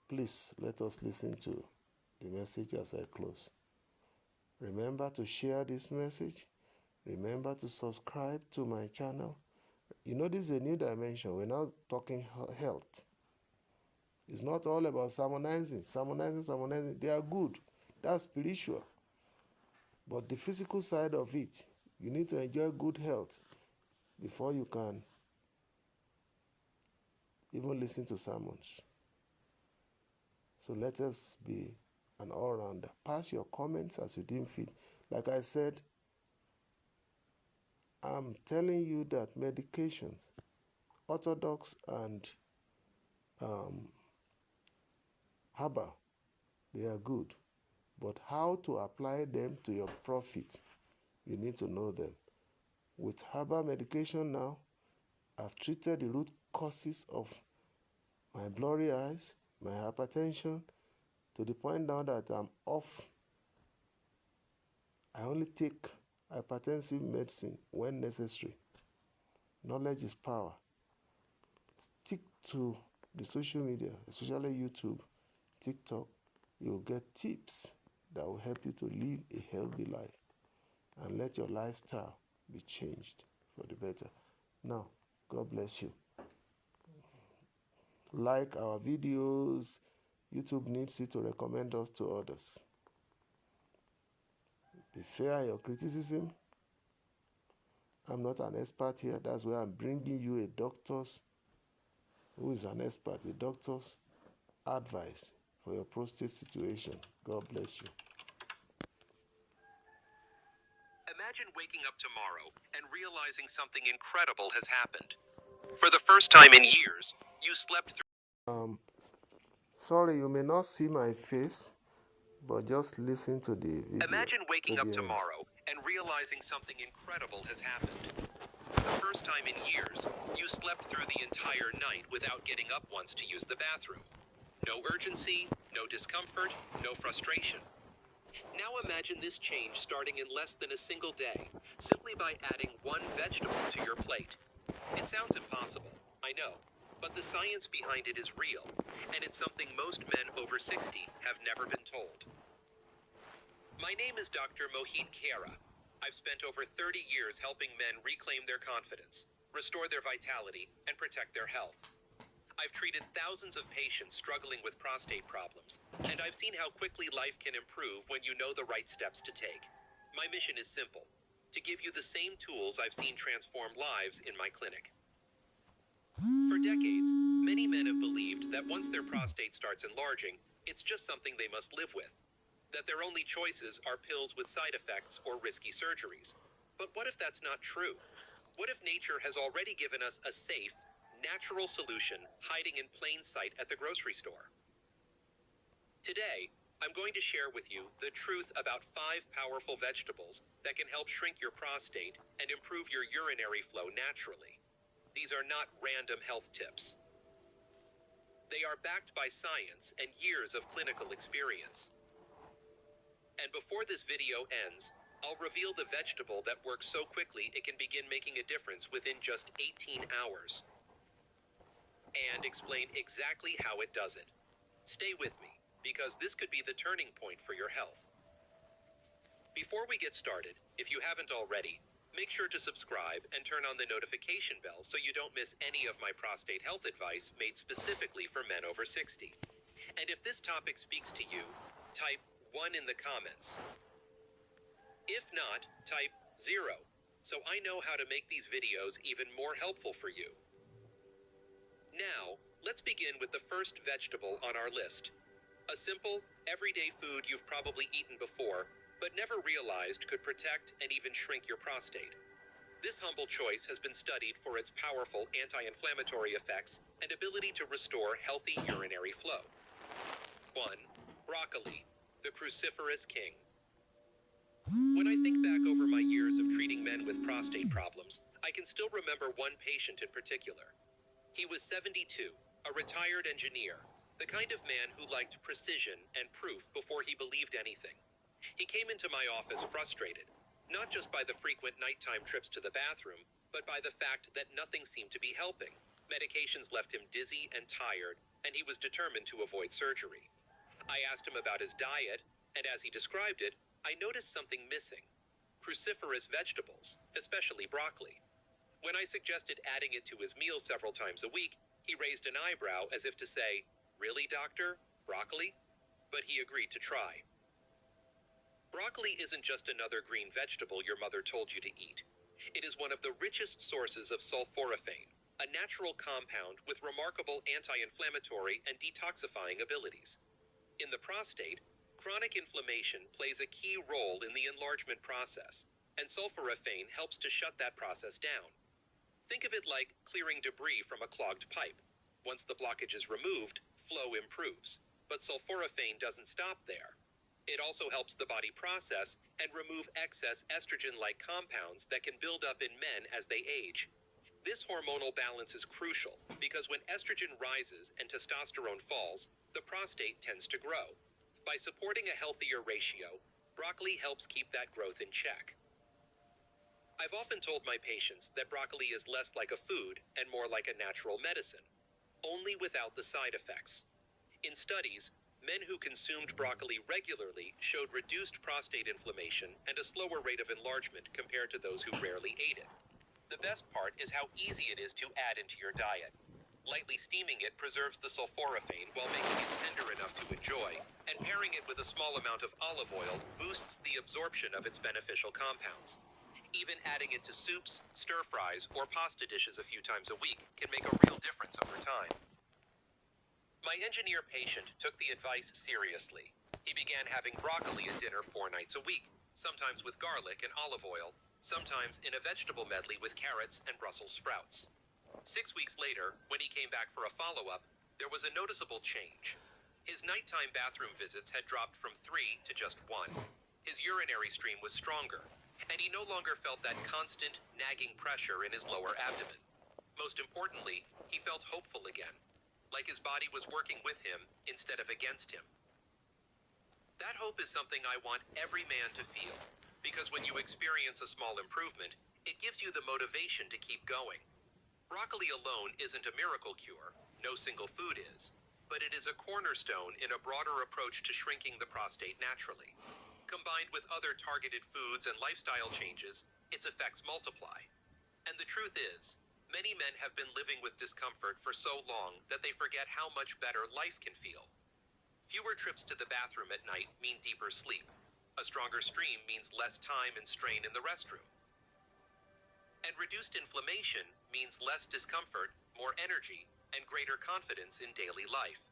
[SPEAKER 1] Please let us listen to the message as I close. Remember to share this message. Remember to subscribe to my channel. You know, this is a new dimension. We're now talking health. It's not all about sermonizing. They are good. That's spiritual. But the physical side of it, you need to enjoy good health before you can even listen to sermons. So let us be an all-rounder. Pass your comments as you deem fit. Like I said, I'm telling you that medications, orthodox and herbal, they are good. But how to apply them to your profit, you need to know them. With herbal medication now, I've treated the root causes of my blurry eyes, my hypertension, to the point now that I'm off. I only take hypertensive medicine when necessary. Knowledge is power. Stick to the social media, especially YouTube, TikTok. You'll get tips that will help you to live a healthy life and let your lifestyle be changed for the better. Now, God bless you. Like our videos. YouTube needs you to recommend us to others. Be fair in your criticism. I'm not an expert here. That's why I'm bringing you a doctor's who is an expert, a doctor's advice for your prostate situation. God bless you.
[SPEAKER 2] Imagine waking up tomorrow and realizing something incredible has happened. For the first time in years, you slept through.
[SPEAKER 1] Sorry, you may not see my face, but just listen to the video.
[SPEAKER 2] Imagine waking up tomorrow and realizing something incredible has happened. For the first time in years, you slept through the entire night without getting up once to use the bathroom. No urgency, no discomfort, no frustration. Now imagine this change starting in less than a single day, simply by adding one vegetable to your plate. It sounds impossible, I know, but the science behind it is real, and it's something most men over 60 have never been told. My name is Dr. Mohit Kerry. I've spent over 30 years helping men reclaim their confidence, restore their vitality, and protect their health. I've treated thousands of patients struggling with prostate problems, and I've seen how quickly life can improve when you know the right steps to take. My mission is simple: to give you the same tools I've seen transform lives in my clinic. For decades, many men have believed that once their prostate starts enlarging, it's just something they must live with, that their only choices are pills with side effects or risky surgeries. But what if that's not true? What if nature has already given us a safe, natural solution hiding in plain sight at the grocery store? Today, I'm going to share with you the truth about 5 powerful vegetables that can help shrink your prostate and improve your urinary flow naturally. These are not random health tips. They are backed by science and years of clinical experience. And before this video ends, I'll reveal the vegetable that works so quickly it can begin making a difference within just 18 hours. And explain exactly how it does it. Stay with me, because this could be the turning point for your health. Before we get started, if you haven't already, make sure to subscribe and turn on the notification bell so you don't miss any of my prostate health advice made specifically for men over 60. And if this topic speaks to you, type 1 in the comments. If not, type 0, so I know how to make these videos even more helpful for you. Now, let's begin with the first vegetable on our list. A simple, everyday food you've probably eaten before, but never realized could protect and even shrink your prostate. This humble choice has been studied for its powerful anti-inflammatory effects and ability to restore healthy urinary flow. 1. Broccoli, the cruciferous king. When I think back over my years of treating men with prostate problems, I can still remember one patient in particular. He was 72, a retired engineer, the kind of man who liked precision and proof before he believed anything. He came into my office frustrated, not just by the frequent nighttime trips to the bathroom, but by the fact that nothing seemed to be helping. Medications left him dizzy and tired, and he was determined to avoid surgery. I asked him about his diet, and as he described it, I noticed something missing: cruciferous vegetables, especially broccoli. When I suggested adding it to his meals several times a week, he raised an eyebrow as if to say, "Really, doctor? Broccoli?" But he agreed to try. Broccoli isn't just another green vegetable your mother told you to eat. It is one of the richest sources of sulforaphane, a natural compound with remarkable anti-inflammatory and detoxifying abilities. In the prostate, chronic inflammation plays a key role in the enlargement process, and sulforaphane helps to shut that process down. Think of it like clearing debris from a clogged pipe. Once the blockage is removed, flow improves. But sulforaphane doesn't stop there. It also helps the body process and remove excess estrogen-like compounds that can build up in men as they age. This hormonal balance is crucial because when estrogen rises and testosterone falls, the prostate tends to grow. By supporting a healthier ratio, broccoli helps keep that growth in check. I've often told my patients that broccoli is less like a food and more like a natural medicine, only without the side effects. In studies, men who consumed broccoli regularly showed reduced prostate inflammation and a slower rate of enlargement compared to those who rarely ate it. The best part is how easy it is to add into your diet. Lightly steaming it preserves the sulforaphane while making it tender enough to enjoy, and pairing it with a small amount of olive oil boosts the absorption of its beneficial compounds. Even adding it to soups, stir-fries, or pasta dishes a few times a week can make a real difference over time. My engineer patient took the advice seriously. He began having broccoli at dinner 4 nights a week, sometimes with garlic and olive oil, sometimes in a vegetable medley with carrots and Brussels sprouts. 6 weeks later, when he came back for a follow-up, there was a noticeable change. His nighttime bathroom visits had dropped from 3 to just 1. His urinary stream was stronger, and he no longer felt that constant, nagging pressure in his lower abdomen. Most importantly, he felt hopeful again, like his body was working with him instead of against him. That hope is something I want every man to feel, because when you experience a small improvement, it gives you the motivation to keep going. Broccoli alone isn't a miracle cure, no single food is, but it is a cornerstone in a broader approach to shrinking the prostate naturally. Combined with other targeted foods and lifestyle changes, its effects multiply. And the truth is, many men have been living with discomfort for so long that they forget how much better life can feel. Fewer trips to the bathroom at night mean deeper sleep. A stronger stream means less time and strain in the restroom. And reduced inflammation means less discomfort, more energy, and greater confidence in daily life.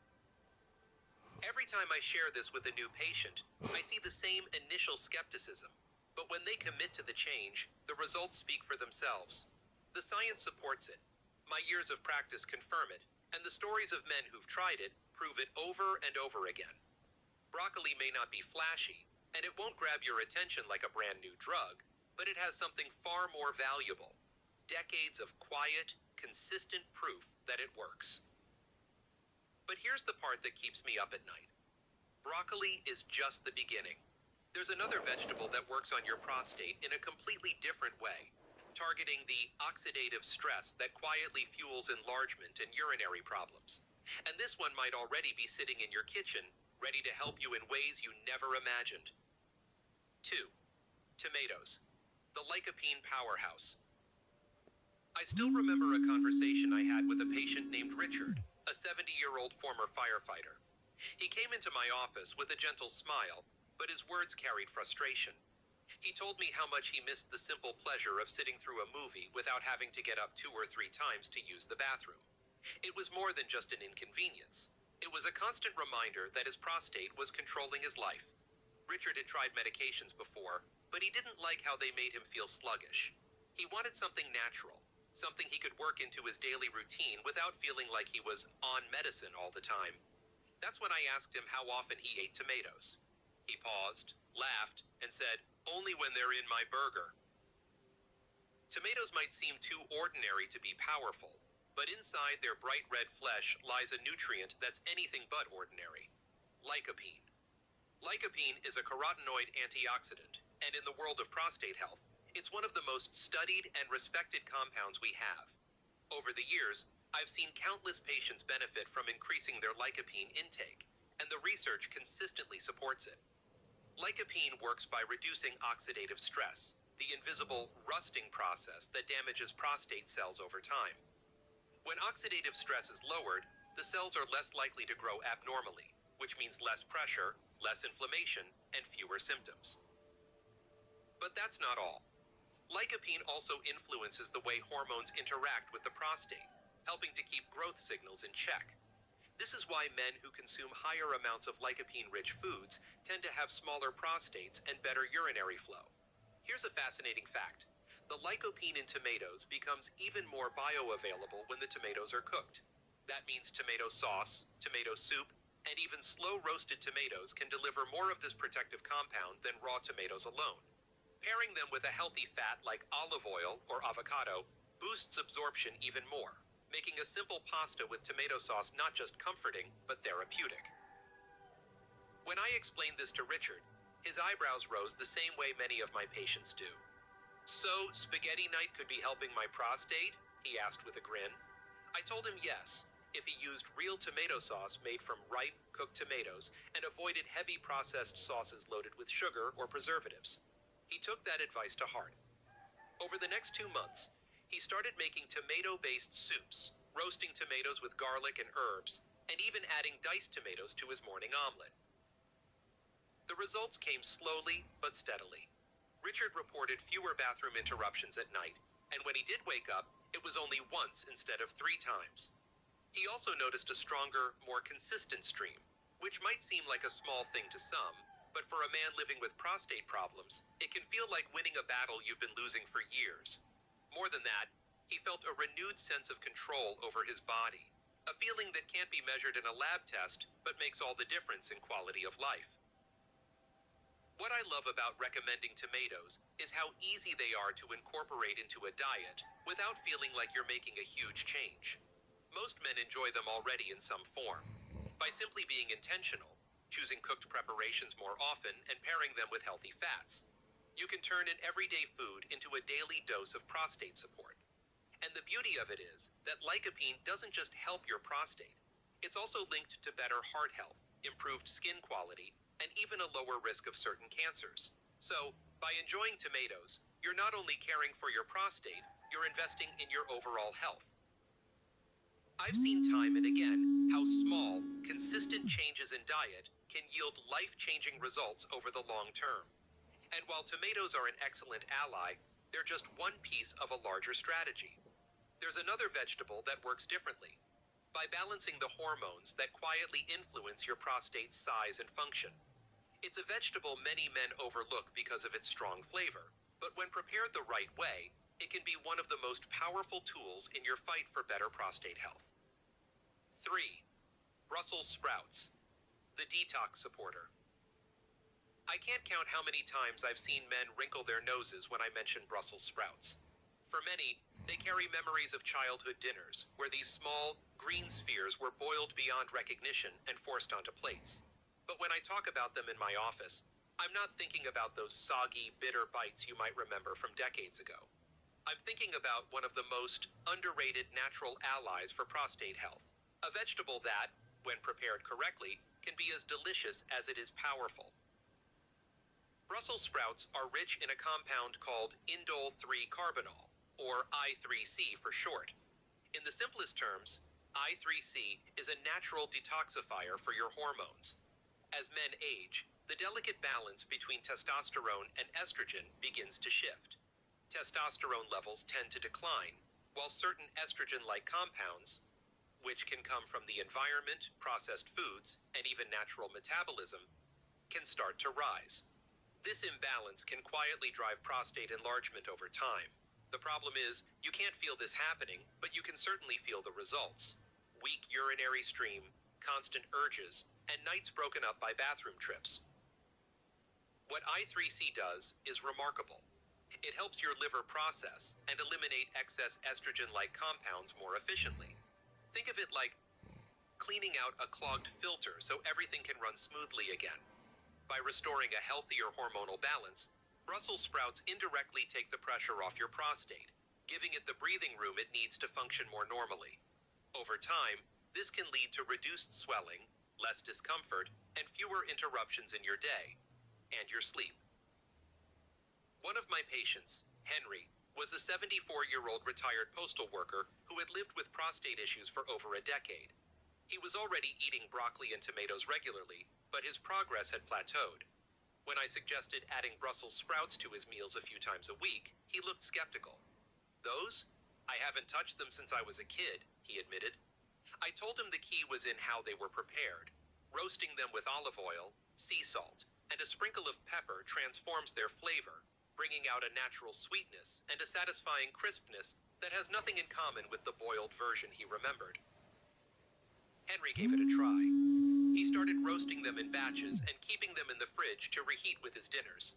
[SPEAKER 2] Every time I share this with a new patient, I see the same initial skepticism, but when they commit to the change, the results speak for themselves. The science supports it. My years of practice confirm it, and the stories of men who've tried it prove it over and over again. Broccoli may not be flashy, and it won't grab your attention like a brand new drug, but it has something far more valuable: decades of quiet, consistent proof that it works. But here's the part that keeps me up at night. Broccoli is just the beginning. There's another vegetable that works on your prostate in a completely different way, targeting the oxidative stress that quietly fuels enlargement and urinary problems. And this one might already be sitting in your kitchen, ready to help you in ways you never imagined. 2. Tomatoes. The lycopene powerhouse. I still remember a conversation I had with a patient named Richard, a 70-year-old former firefighter. He came into my office with a gentle smile, but his words carried frustration. He told me how much he missed the simple pleasure of sitting through a movie without having to get up 2 or 3 times to use the bathroom. It was more than just an inconvenience. It was a constant reminder that his prostate was controlling his life. Richard had tried medications before, but he didn't like how they made him feel sluggish. He wanted something natural, something he could work into his daily routine without feeling like he was on medicine all the time. That's when I asked him how often he ate tomatoes. He paused, laughed, and said, "Only when they're in my burger." Tomatoes might seem too ordinary to be powerful, but inside their bright red flesh lies a nutrient that's anything but ordinary: lycopene. Lycopene is a carotenoid antioxidant, and in the world of prostate health, it's one of the most studied and respected compounds we have. Over the years, I've seen countless patients benefit from increasing their lycopene intake, and the research consistently supports it. Lycopene works by reducing oxidative stress, the invisible rusting process that damages prostate cells over time. When oxidative stress is lowered, the cells are less likely to grow abnormally, which means less pressure, less inflammation, and fewer symptoms. But that's not all. Lycopene also influences the way hormones interact with the prostate, helping to keep growth signals in check. This is why men who consume higher amounts of lycopene-rich foods tend to have smaller prostates and better urinary flow. Here's a fascinating fact. The lycopene in tomatoes becomes even more bioavailable when the tomatoes are cooked. That means tomato sauce, tomato soup, and even slow-roasted tomatoes can deliver more of this protective compound than raw tomatoes alone. Pairing them with a healthy fat like olive oil or avocado boosts absorption even more, making a simple pasta with tomato sauce not just comforting, but therapeutic. When I explained this to Richard, his eyebrows rose the same way many of my patients do. "So, spaghetti night could be helping my prostate?" he asked with a grin. I told him yes, if he used real tomato sauce made from ripe, cooked tomatoes and avoided heavy processed sauces loaded with sugar or preservatives. He took that advice to heart. Over the next 2 months, he started making tomato-based soups, roasting tomatoes with garlic and herbs, and even adding diced tomatoes to his morning omelet. The results came slowly but steadily. Richard reported fewer bathroom interruptions at night, and when he did wake up, it was only once instead of 3 times. He also noticed a stronger, more consistent stream, which might seem like a small thing to some, but for a man living with prostate problems, it can feel like winning a battle you've been losing for years. More than that, he felt a renewed sense of control over his body, a feeling that can't be measured in a lab test, but makes all the difference in quality of life. What I love about recommending tomatoes is how easy they are to incorporate into a diet without feeling like you're making a huge change. Most men enjoy them already in some form. By simply being intentional, choosing cooked preparations more often and pairing them with healthy fats, you can turn an everyday food into a daily dose of prostate support. And the beauty of it is that lycopene doesn't just help your prostate. It's also linked to better heart health, improved skin quality, and even a lower risk of certain cancers. So, by enjoying tomatoes, you're not only caring for your prostate, you're investing in your overall health. I've seen time and again how small, consistent changes in diet can yield life-changing results over the long term. And while tomatoes are an excellent ally, they're just one piece of a larger strategy. There's another vegetable that works differently, by balancing the hormones that quietly influence your prostate's size and function. It's a vegetable many men overlook because of its strong flavor, but when prepared the right way, it can be one of the most powerful tools in your fight for better prostate health. 3. Brussels sprouts, the detox supporter. I can't count how many times I've seen men wrinkle their noses when I mention Brussels sprouts. For many, they carry memories of childhood dinners, where these small, green spheres were boiled beyond recognition and forced onto plates. But when I talk about them in my office, I'm not thinking about those soggy, bitter bites you might remember from decades ago. I'm thinking about one of the most underrated natural allies for prostate health, A vegetable that, when prepared correctly, can be as delicious as it is powerful. Brussels sprouts are rich in a compound called indole 3-carbinol, or I3C for short. In the simplest terms, I3C is a natural detoxifier for your hormones. As men age, the delicate balance between testosterone and estrogen begins to shift. Testosterone levels tend to decline, while certain estrogen-like compounds, which can come from the environment, processed foods, and even natural metabolism, can start to rise. This imbalance can quietly drive prostate enlargement over time. The problem is, you can't feel this happening, but you can certainly feel the results. Weak urinary stream, constant urges, and nights broken up by bathroom trips. What I3C does is remarkable. It helps your liver process and eliminate excess estrogen-like compounds more efficiently. Think of it like cleaning out a clogged filter so everything can run smoothly again. By restoring a healthier hormonal balance, Brussels sprouts indirectly take the pressure off your prostate, giving it the breathing room it needs to function more normally. Over time, this can lead to reduced swelling, less discomfort, and fewer interruptions in your day and your sleep. One of my patients, Henry, was a 74-year-old retired postal worker who had lived with prostate issues for over a decade. He was already eating broccoli and tomatoes regularly, but his progress had plateaued. When I suggested adding Brussels sprouts to his meals a few times a week, he looked skeptical. "Those? I haven't touched them since I was a kid," he admitted. I told him the key was in how they were prepared. Roasting them with olive oil, sea salt, and a sprinkle of pepper transforms their flavor, bringing out a natural sweetness and a satisfying crispness that has nothing in common with the boiled version he remembered. Henry gave it a try. He started roasting them in batches and keeping them in the fridge to reheat with his dinners.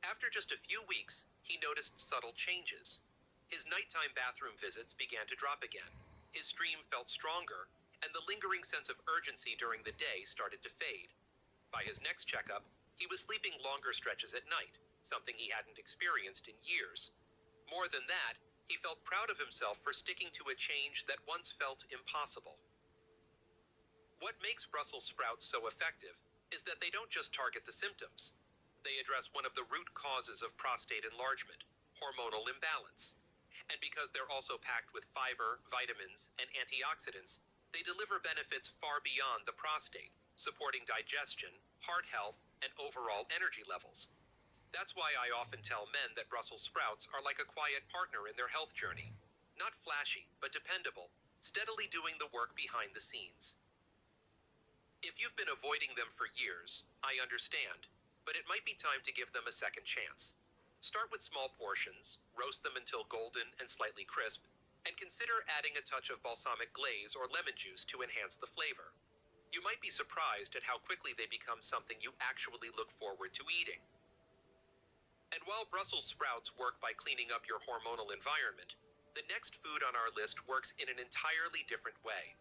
[SPEAKER 2] After just a few weeks, he noticed subtle changes. His nighttime bathroom visits began to drop again. His stream felt stronger, and the lingering sense of urgency during the day started to fade. By his next checkup, he was sleeping longer stretches at night, something he hadn't experienced in years. More than that, he felt proud of himself for sticking to a change that once felt impossible. What makes Brussels sprouts so effective is that they don't just target the symptoms. They address one of the root causes of prostate enlargement, hormonal imbalance. And because they're also packed with fiber, vitamins, and antioxidants, they deliver benefits far beyond the prostate, supporting digestion, heart health, and overall energy levels. That's why I often tell men that Brussels sprouts are like a quiet partner in their health journey. Not flashy, but dependable, steadily doing the work behind the scenes. If you've been avoiding them for years, I understand, but it might be time to give them a second chance. Start with small portions, roast them until golden and slightly crisp, and consider adding a touch of balsamic glaze or lemon juice to enhance the flavor. You might be surprised at how quickly they become something you actually look forward to eating. And while Brussels sprouts work by cleaning up your hormonal environment, the next food on our list works in an entirely different way,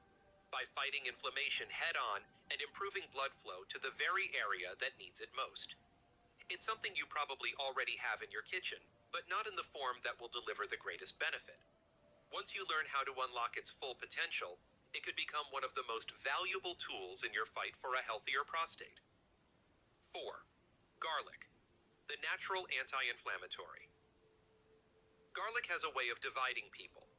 [SPEAKER 2] by fighting inflammation head-on and improving blood flow to the very area that needs it most. It's something you probably already have in your kitchen, but not in the form that will deliver the greatest benefit. Once you learn how to unlock its full potential, it could become one of the most valuable tools in your fight for a healthier prostate. 4. Garlic, the natural anti-inflammatory. Garlic has a way of dividing people.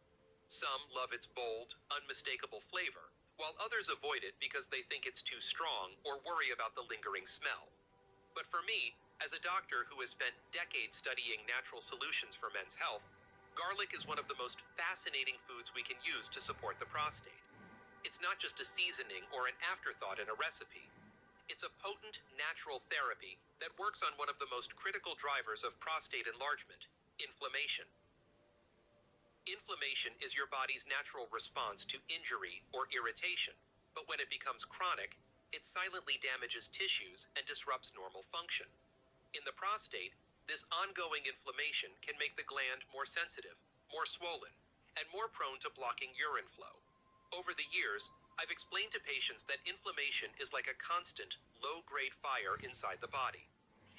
[SPEAKER 2] Some love its bold, unmistakable flavor, while others avoid it because they think it's too strong or worry about the lingering smell. But for me, as a doctor who has spent decades studying natural solutions for men's health, garlic is one of the most fascinating foods we can use to support the prostate. It's not just a seasoning or an afterthought in a recipe. It's a potent, natural therapy that works on one of the most critical drivers of prostate enlargement, inflammation. Inflammation is your body's natural response to injury or irritation, but when it becomes chronic, it silently damages tissues and disrupts normal function. In the prostate, this ongoing inflammation can make the gland more sensitive, more swollen, and more prone to blocking urine flow. Over the years, I've explained to patients that inflammation is like a constant, low-grade fire inside the body.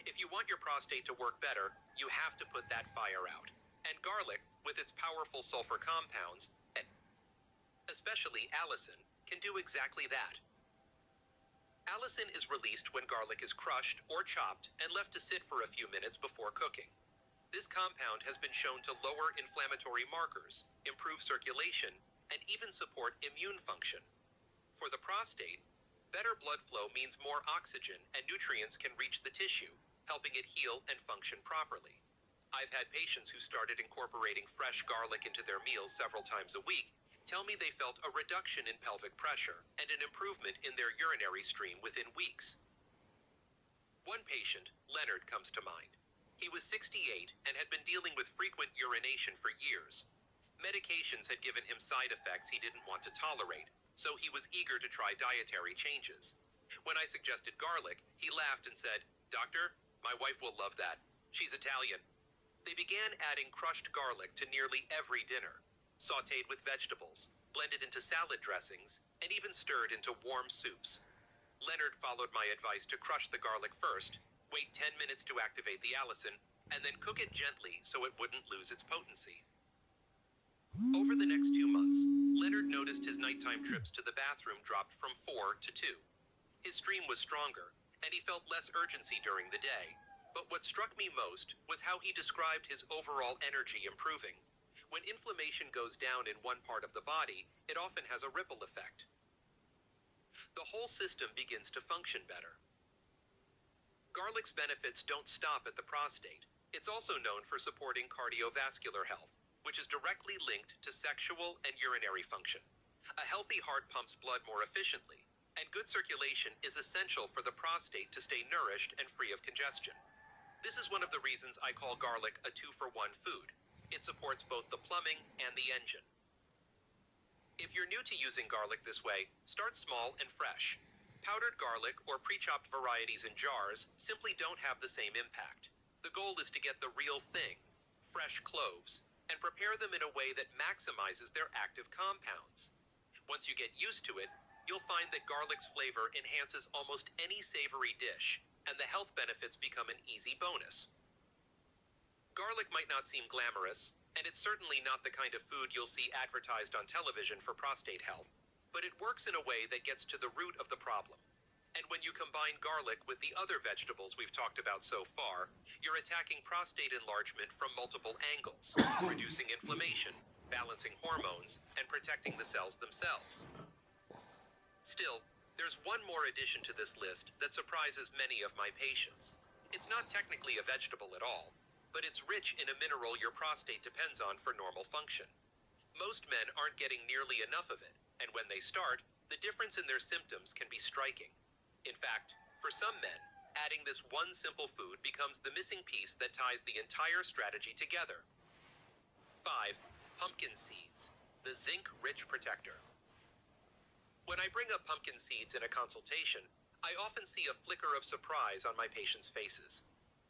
[SPEAKER 2] If you want your prostate to work better, you have to put that fire out. And garlic, with its powerful sulfur compounds, especially allicin, can do exactly that. Allicin is released when garlic is crushed or chopped and left to sit for a few minutes before cooking. This compound has been shown to lower inflammatory markers, improve circulation, and even support immune function. For the prostate, better blood flow means more oxygen and nutrients can reach the tissue, helping it heal and function properly. I've had patients who started incorporating fresh garlic into their meals several times a week tell me they felt a reduction in pelvic pressure and an improvement in their urinary stream within weeks. One patient, Leonard, comes to mind. He was 68 and had been dealing with frequent urination for years. Medications had given him side effects he didn't want to tolerate, so he was eager to try dietary changes. When I suggested garlic, he laughed and said, "Doctor, my wife will love that. She's Italian." They began adding crushed garlic to nearly every dinner, sautéed with vegetables, blended into salad dressings, and even stirred into warm soups. Leonard followed my advice to crush the garlic first, wait 10 minutes to activate the allicin, and then cook it gently so it wouldn't lose its potency. Over the next 2 months, Leonard noticed his nighttime trips to the bathroom dropped from 4 to 2. His stream was stronger, and he felt less urgency during the day. But what struck me most was how he described his overall energy improving. When inflammation goes down in one part of the body, it often has a ripple effect. The whole system begins to function better. Garlic's benefits don't stop at the prostate. It's also known for supporting cardiovascular health, which is directly linked to sexual and urinary function. A healthy heart pumps blood more efficiently, and good circulation is essential for the prostate to stay nourished and free of congestion. This is one of the reasons I call garlic a 2-for-1 food. It supports both the plumbing and the engine. If you're new to using garlic this way, start small and fresh. Powdered garlic or pre-chopped varieties in jars simply don't have the same impact. The goal is to get the real thing, fresh cloves, and prepare them in a way that maximizes their active compounds. Once you get used to it, you'll find that garlic's flavor enhances almost any savory dish, and the health benefits become an easy bonus. Garlic might not seem glamorous, and it's certainly not the kind of food you'll see advertised on television for prostate health, but it works in a way that gets to the root of the problem. And when you combine garlic with the other vegetables we've talked about so far, you're attacking prostate enlargement from multiple angles, reducing inflammation, balancing hormones, and protecting the cells themselves. Still, there's one more addition to this list that surprises many of my patients. It's not technically a vegetable at all, but it's rich in a mineral your prostate depends on for normal function. Most men aren't getting nearly enough of it, and when they start, the difference in their symptoms can be striking. In fact, for some men, adding this one simple food becomes the missing piece that ties the entire strategy together. 5. Pumpkin seeds, the zinc-rich protector. When I bring up pumpkin seeds in a consultation, I often see a flicker of surprise on my patients' faces.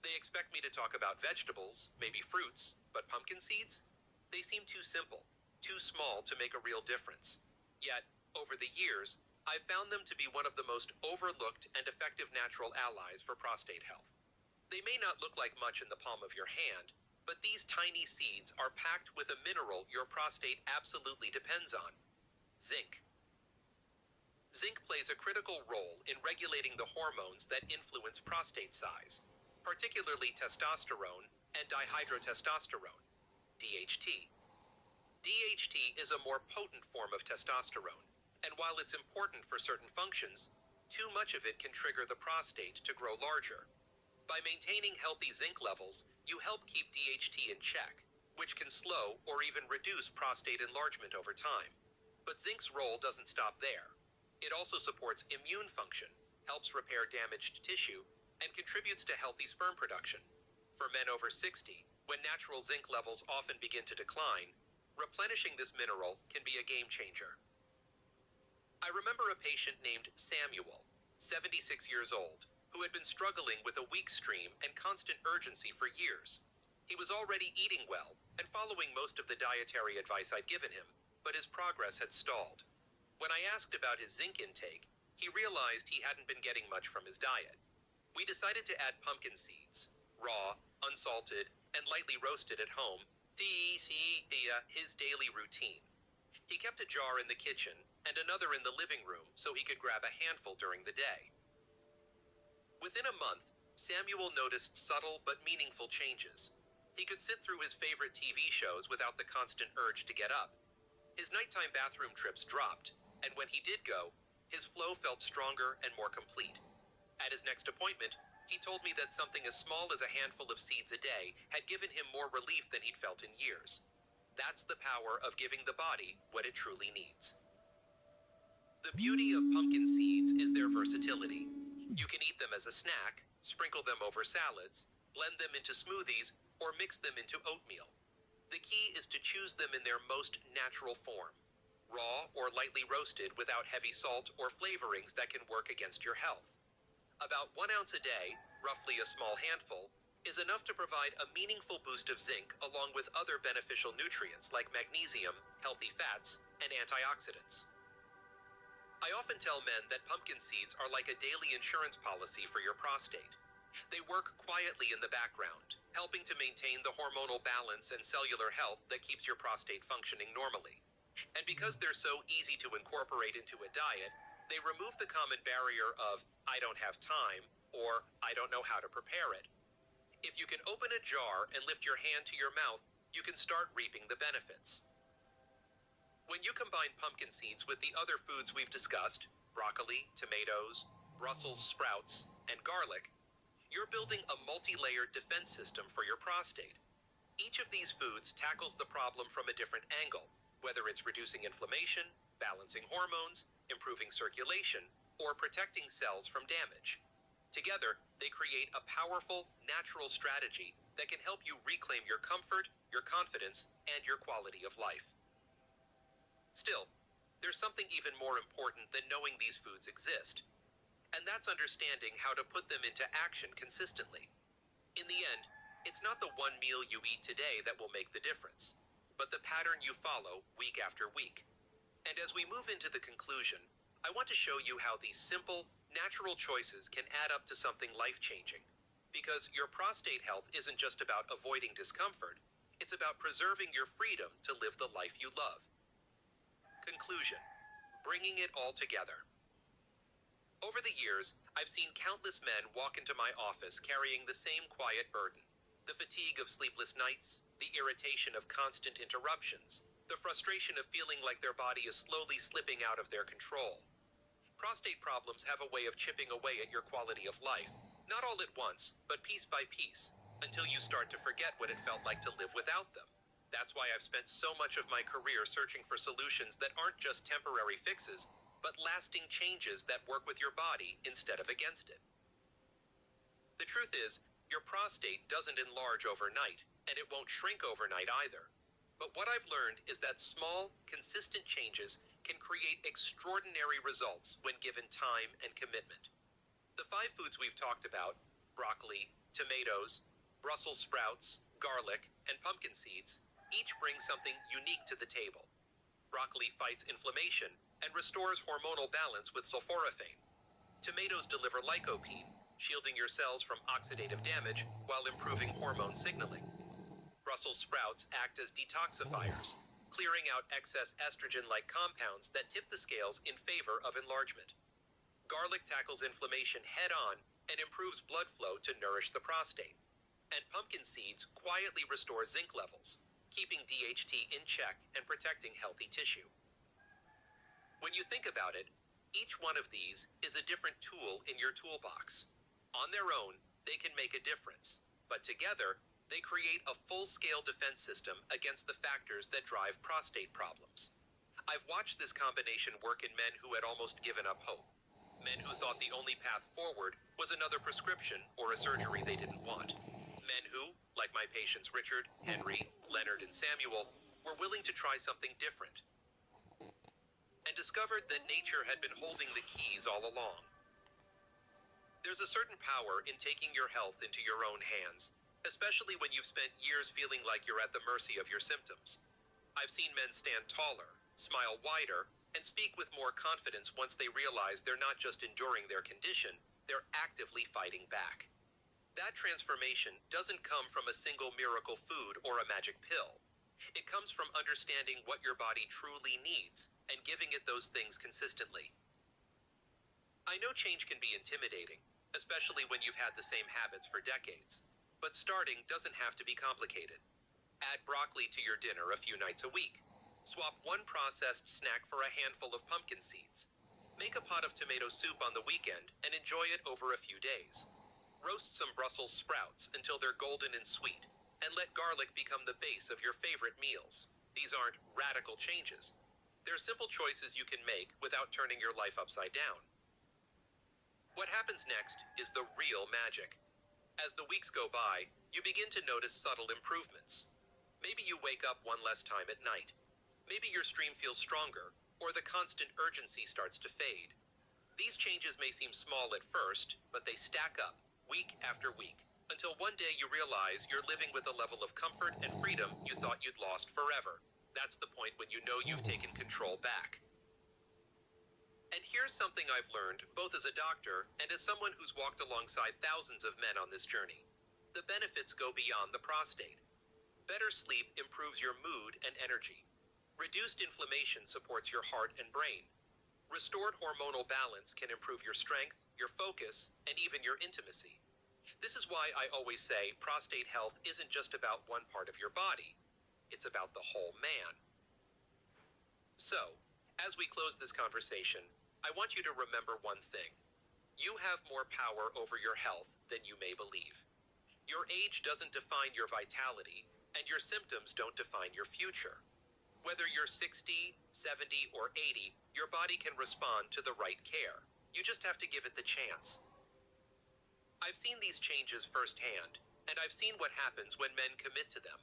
[SPEAKER 2] They expect me to talk about vegetables, maybe fruits, but pumpkin seeds? They seem too simple, too small to make a real difference. Yet, over the years, I've found them to be one of the most overlooked and effective natural allies for prostate health. They may not look like much in the palm of your hand, but these tiny seeds are packed with a mineral your prostate absolutely depends on: zinc. Zinc plays a critical role in regulating the hormones that influence prostate size, particularly testosterone and dihydrotestosterone, DHT. DHT is a more potent form of testosterone, and while it's important for certain functions, too much of it can trigger the prostate to grow larger. By maintaining healthy zinc levels, you help keep DHT in check, which can slow or even reduce prostate enlargement over time. But zinc's role doesn't stop there. It also supports immune function, helps repair damaged tissue, and contributes to healthy sperm production. For men over 60, when natural zinc levels often begin to decline, replenishing this mineral can be a game changer. I remember a patient named Samuel, 76 years old, who had been struggling with a weak stream and constant urgency for years. He was already eating well and following most of the dietary advice I'd given him, but his progress had stalled. When I asked about his zinc intake, he realized he hadn't been getting much from his diet. We decided to add pumpkin seeds, raw, unsalted, and lightly roasted at home, his daily routine. He kept a jar in the kitchen and another in the living room so he could grab a handful during the day. Within a month, Samuel noticed subtle but meaningful changes. He could sit through his favorite TV shows without the constant urge to get up. His nighttime bathroom trips dropped, and when he did go, his flow felt stronger and more complete. At his next appointment, he told me that something as small as a handful of seeds a day had given him more relief than he'd felt in years. That's the power of giving the body what it truly needs. The beauty of pumpkin seeds is their versatility. You can eat them as a snack, sprinkle them over salads, blend them into smoothies, or mix them into oatmeal. The key is to choose them in their most natural form, raw or lightly roasted without heavy salt or flavorings that can work against your health. About 1 ounce a day, roughly a small handful, is enough to provide a meaningful boost of zinc along with other beneficial nutrients like magnesium, healthy fats, and antioxidants. I often tell men that pumpkin seeds are like a daily insurance policy for your prostate. They work quietly in the background, helping to maintain the hormonal balance and cellular health that keeps your prostate functioning normally. And because they're so easy to incorporate into a diet, they remove the common barrier of, I don't have time, or I don't know how to prepare it. If you can open a jar and lift your hand to your mouth, you can start reaping the benefits. When you combine pumpkin seeds with the other foods we've discussed, broccoli, tomatoes, Brussels sprouts, and garlic, you're building a multi-layered defense system for your prostate. Each of these foods tackles the problem from a different angle, whether it's reducing inflammation, balancing hormones, improving circulation, or protecting cells from damage. Together, they create a powerful, natural strategy that can help you reclaim your comfort, your confidence, and your quality of life. Still, there's something even more important than knowing these foods exist, and that's understanding how to put them into action consistently. In the end, it's not the one meal you eat today that will make the difference, but the pattern you follow week after week. And as we move into the conclusion, I want to show you how these simple, natural choices can add up to something life-changing. Because your prostate health isn't just about avoiding discomfort, it's about preserving your freedom to live the life you love. Conclusion: bringing it all together. Over the years, I've seen countless men walk into my office carrying the same quiet burden. The fatigue of sleepless nights, the irritation of constant interruptions, the frustration of feeling like their body is slowly slipping out of their control. Prostate problems have a way of chipping away at your quality of life, not all at once, but piece by piece, until you start to forget what it felt like to live without them. That's why I've spent so much of my career searching for solutions that aren't just temporary fixes, but lasting changes that work with your body instead of against it. The truth is, your prostate doesn't enlarge overnight, and it won't shrink overnight either. But what I've learned is that small, consistent changes can create extraordinary results when given time and commitment. The 5 foods we've talked about, broccoli, tomatoes, Brussels sprouts, garlic, and pumpkin seeds, each bring something unique to the table. Broccoli fights inflammation and restores hormonal balance with sulforaphane. Tomatoes deliver lycopene, shielding your cells from oxidative damage while improving hormone signaling. Brussels sprouts act as detoxifiers, clearing out excess estrogen-like compounds that tip the scales in favor of enlargement. Garlic tackles inflammation head-on and improves blood flow to nourish the prostate. And pumpkin seeds quietly restore zinc levels, keeping DHT in check and protecting healthy tissue. When you think about it, each one of these is a different tool in your toolbox. On their own, they can make a difference, but together, they create a full-scale defense system against the factors that drive prostate problems. I've watched this combination work in men who had almost given up hope. Men who thought the only path forward was another prescription or a surgery they didn't want. Men who, like my patients Richard, Henry, Leonard, and Samuel, were willing to try something different and discovered that nature had been holding the keys all along. There's a certain power in taking your health into your own hands, especially when you've spent years feeling like you're at the mercy of your symptoms. I've seen men stand taller, smile wider, and speak with more confidence once they realize they're not just enduring their condition, they're actively fighting back. That transformation doesn't come from a single miracle food or a magic pill. It comes from understanding what your body truly needs and giving it those things consistently. I know change can be intimidating, especially when you've had the same habits for decades. But starting doesn't have to be complicated. Add broccoli to your dinner a few nights a week. Swap one processed snack for a handful of pumpkin seeds. Make a pot of tomato soup on the weekend and enjoy it over a few days. Roast some Brussels sprouts until they're golden and sweet, and let garlic become the base of your favorite meals. These aren't radical changes. They're simple choices you can make without turning your life upside down. What happens next is the real magic. As the weeks go by, you begin to notice subtle improvements. Maybe you wake up one less time at night. Maybe your stream feels stronger, or the constant urgency starts to fade. These changes may seem small at first, but they stack up, week after week, until one day you realize you're living with a level of comfort and freedom you thought you'd lost forever. That's the point when you know you've taken control back. And here's something I've learned, both as a doctor and as someone who's walked alongside thousands of men on this journey. The benefits go beyond the prostate. Better sleep improves your mood and energy. Reduced inflammation supports your heart and brain. Restored hormonal balance can improve your strength, your focus, and even your intimacy. This is why I always say prostate health isn't just about one part of your body. It's about the whole man. So, as we close this conversation, I want you to remember one thing. You have more power over your health than you may believe. Your age doesn't define your vitality, and your symptoms don't define your future. Whether you're 60, 70, or 80, your body can respond to the right care. You just have to give it the chance. I've seen these changes firsthand, and I've seen what happens when men commit to them.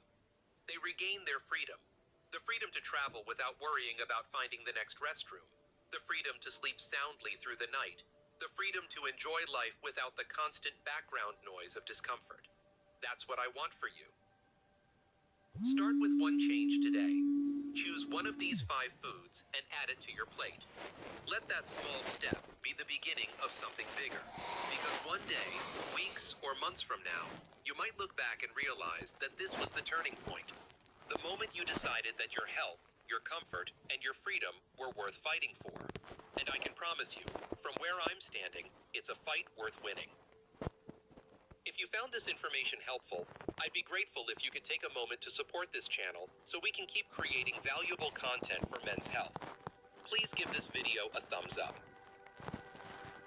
[SPEAKER 2] They regain their freedom. The freedom to travel without worrying about finding the next restroom. The freedom to sleep soundly through the night. The freedom to enjoy life without the constant background noise of discomfort. That's what I want for you. Start with one change today. Choose one of these 5 foods and add it to your plate. Let that small step be the beginning of something bigger. Because one day, weeks or months from now, you might look back and realize that this was the turning point. The moment you decided that your health, your comfort, and your freedom were worth fighting for. And I can promise you, from where I'm standing, it's a fight worth winning. If you found this information helpful, I'd be grateful if you could take a moment to support this channel so we can keep creating valuable content for men's health. Please give this video a thumbs up.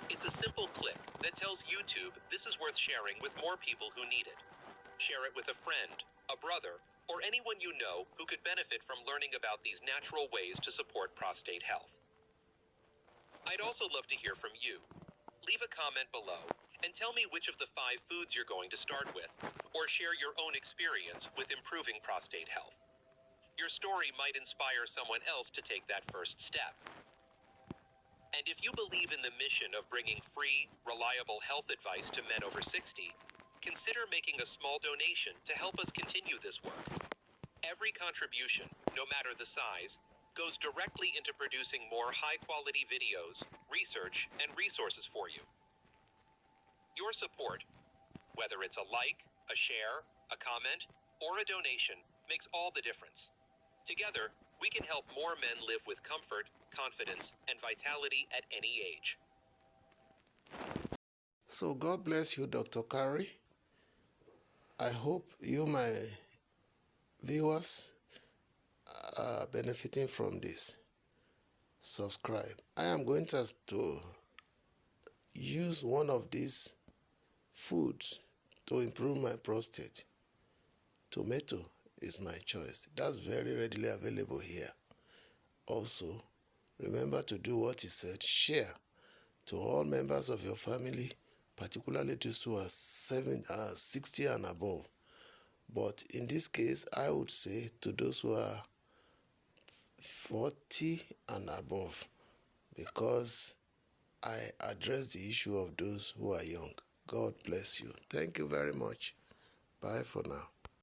[SPEAKER 2] It's a simple click that tells YouTube this is worth sharing with more people who need it. Share it with a friend, a brother, or anyone you know who could benefit from learning about these natural ways to support prostate health. I'd also love to hear from you. Leave a comment below and tell me which of the 5 foods you're going to start with, or share your own experience with improving prostate health. Your story might inspire someone else to take that first step. And if you believe in the mission of bringing free, reliable health advice to men over 60, consider making a small donation to help us continue this work. Every contribution, no matter the size, goes directly into producing more high-quality videos, research, and resources for you. Your support, whether it's a like, a share, a comment, or a donation, makes all the difference. Together, we can help more men live with comfort, confidence, and vitality at any age.
[SPEAKER 1] So God bless you, Dr. Carey. I hope you, my viewers, are benefiting from this. Subscribe. I am going to use one of these foods to improve my prostate. Tomato is my choice. That's very readily available here. Also, remember to do what he said. Share to all members of your family, particularly those who are 60 and above. But in this case, I would say to those who are 40 and above, because I address the issue of those who are young. God bless you. Thank you very much. Bye for now.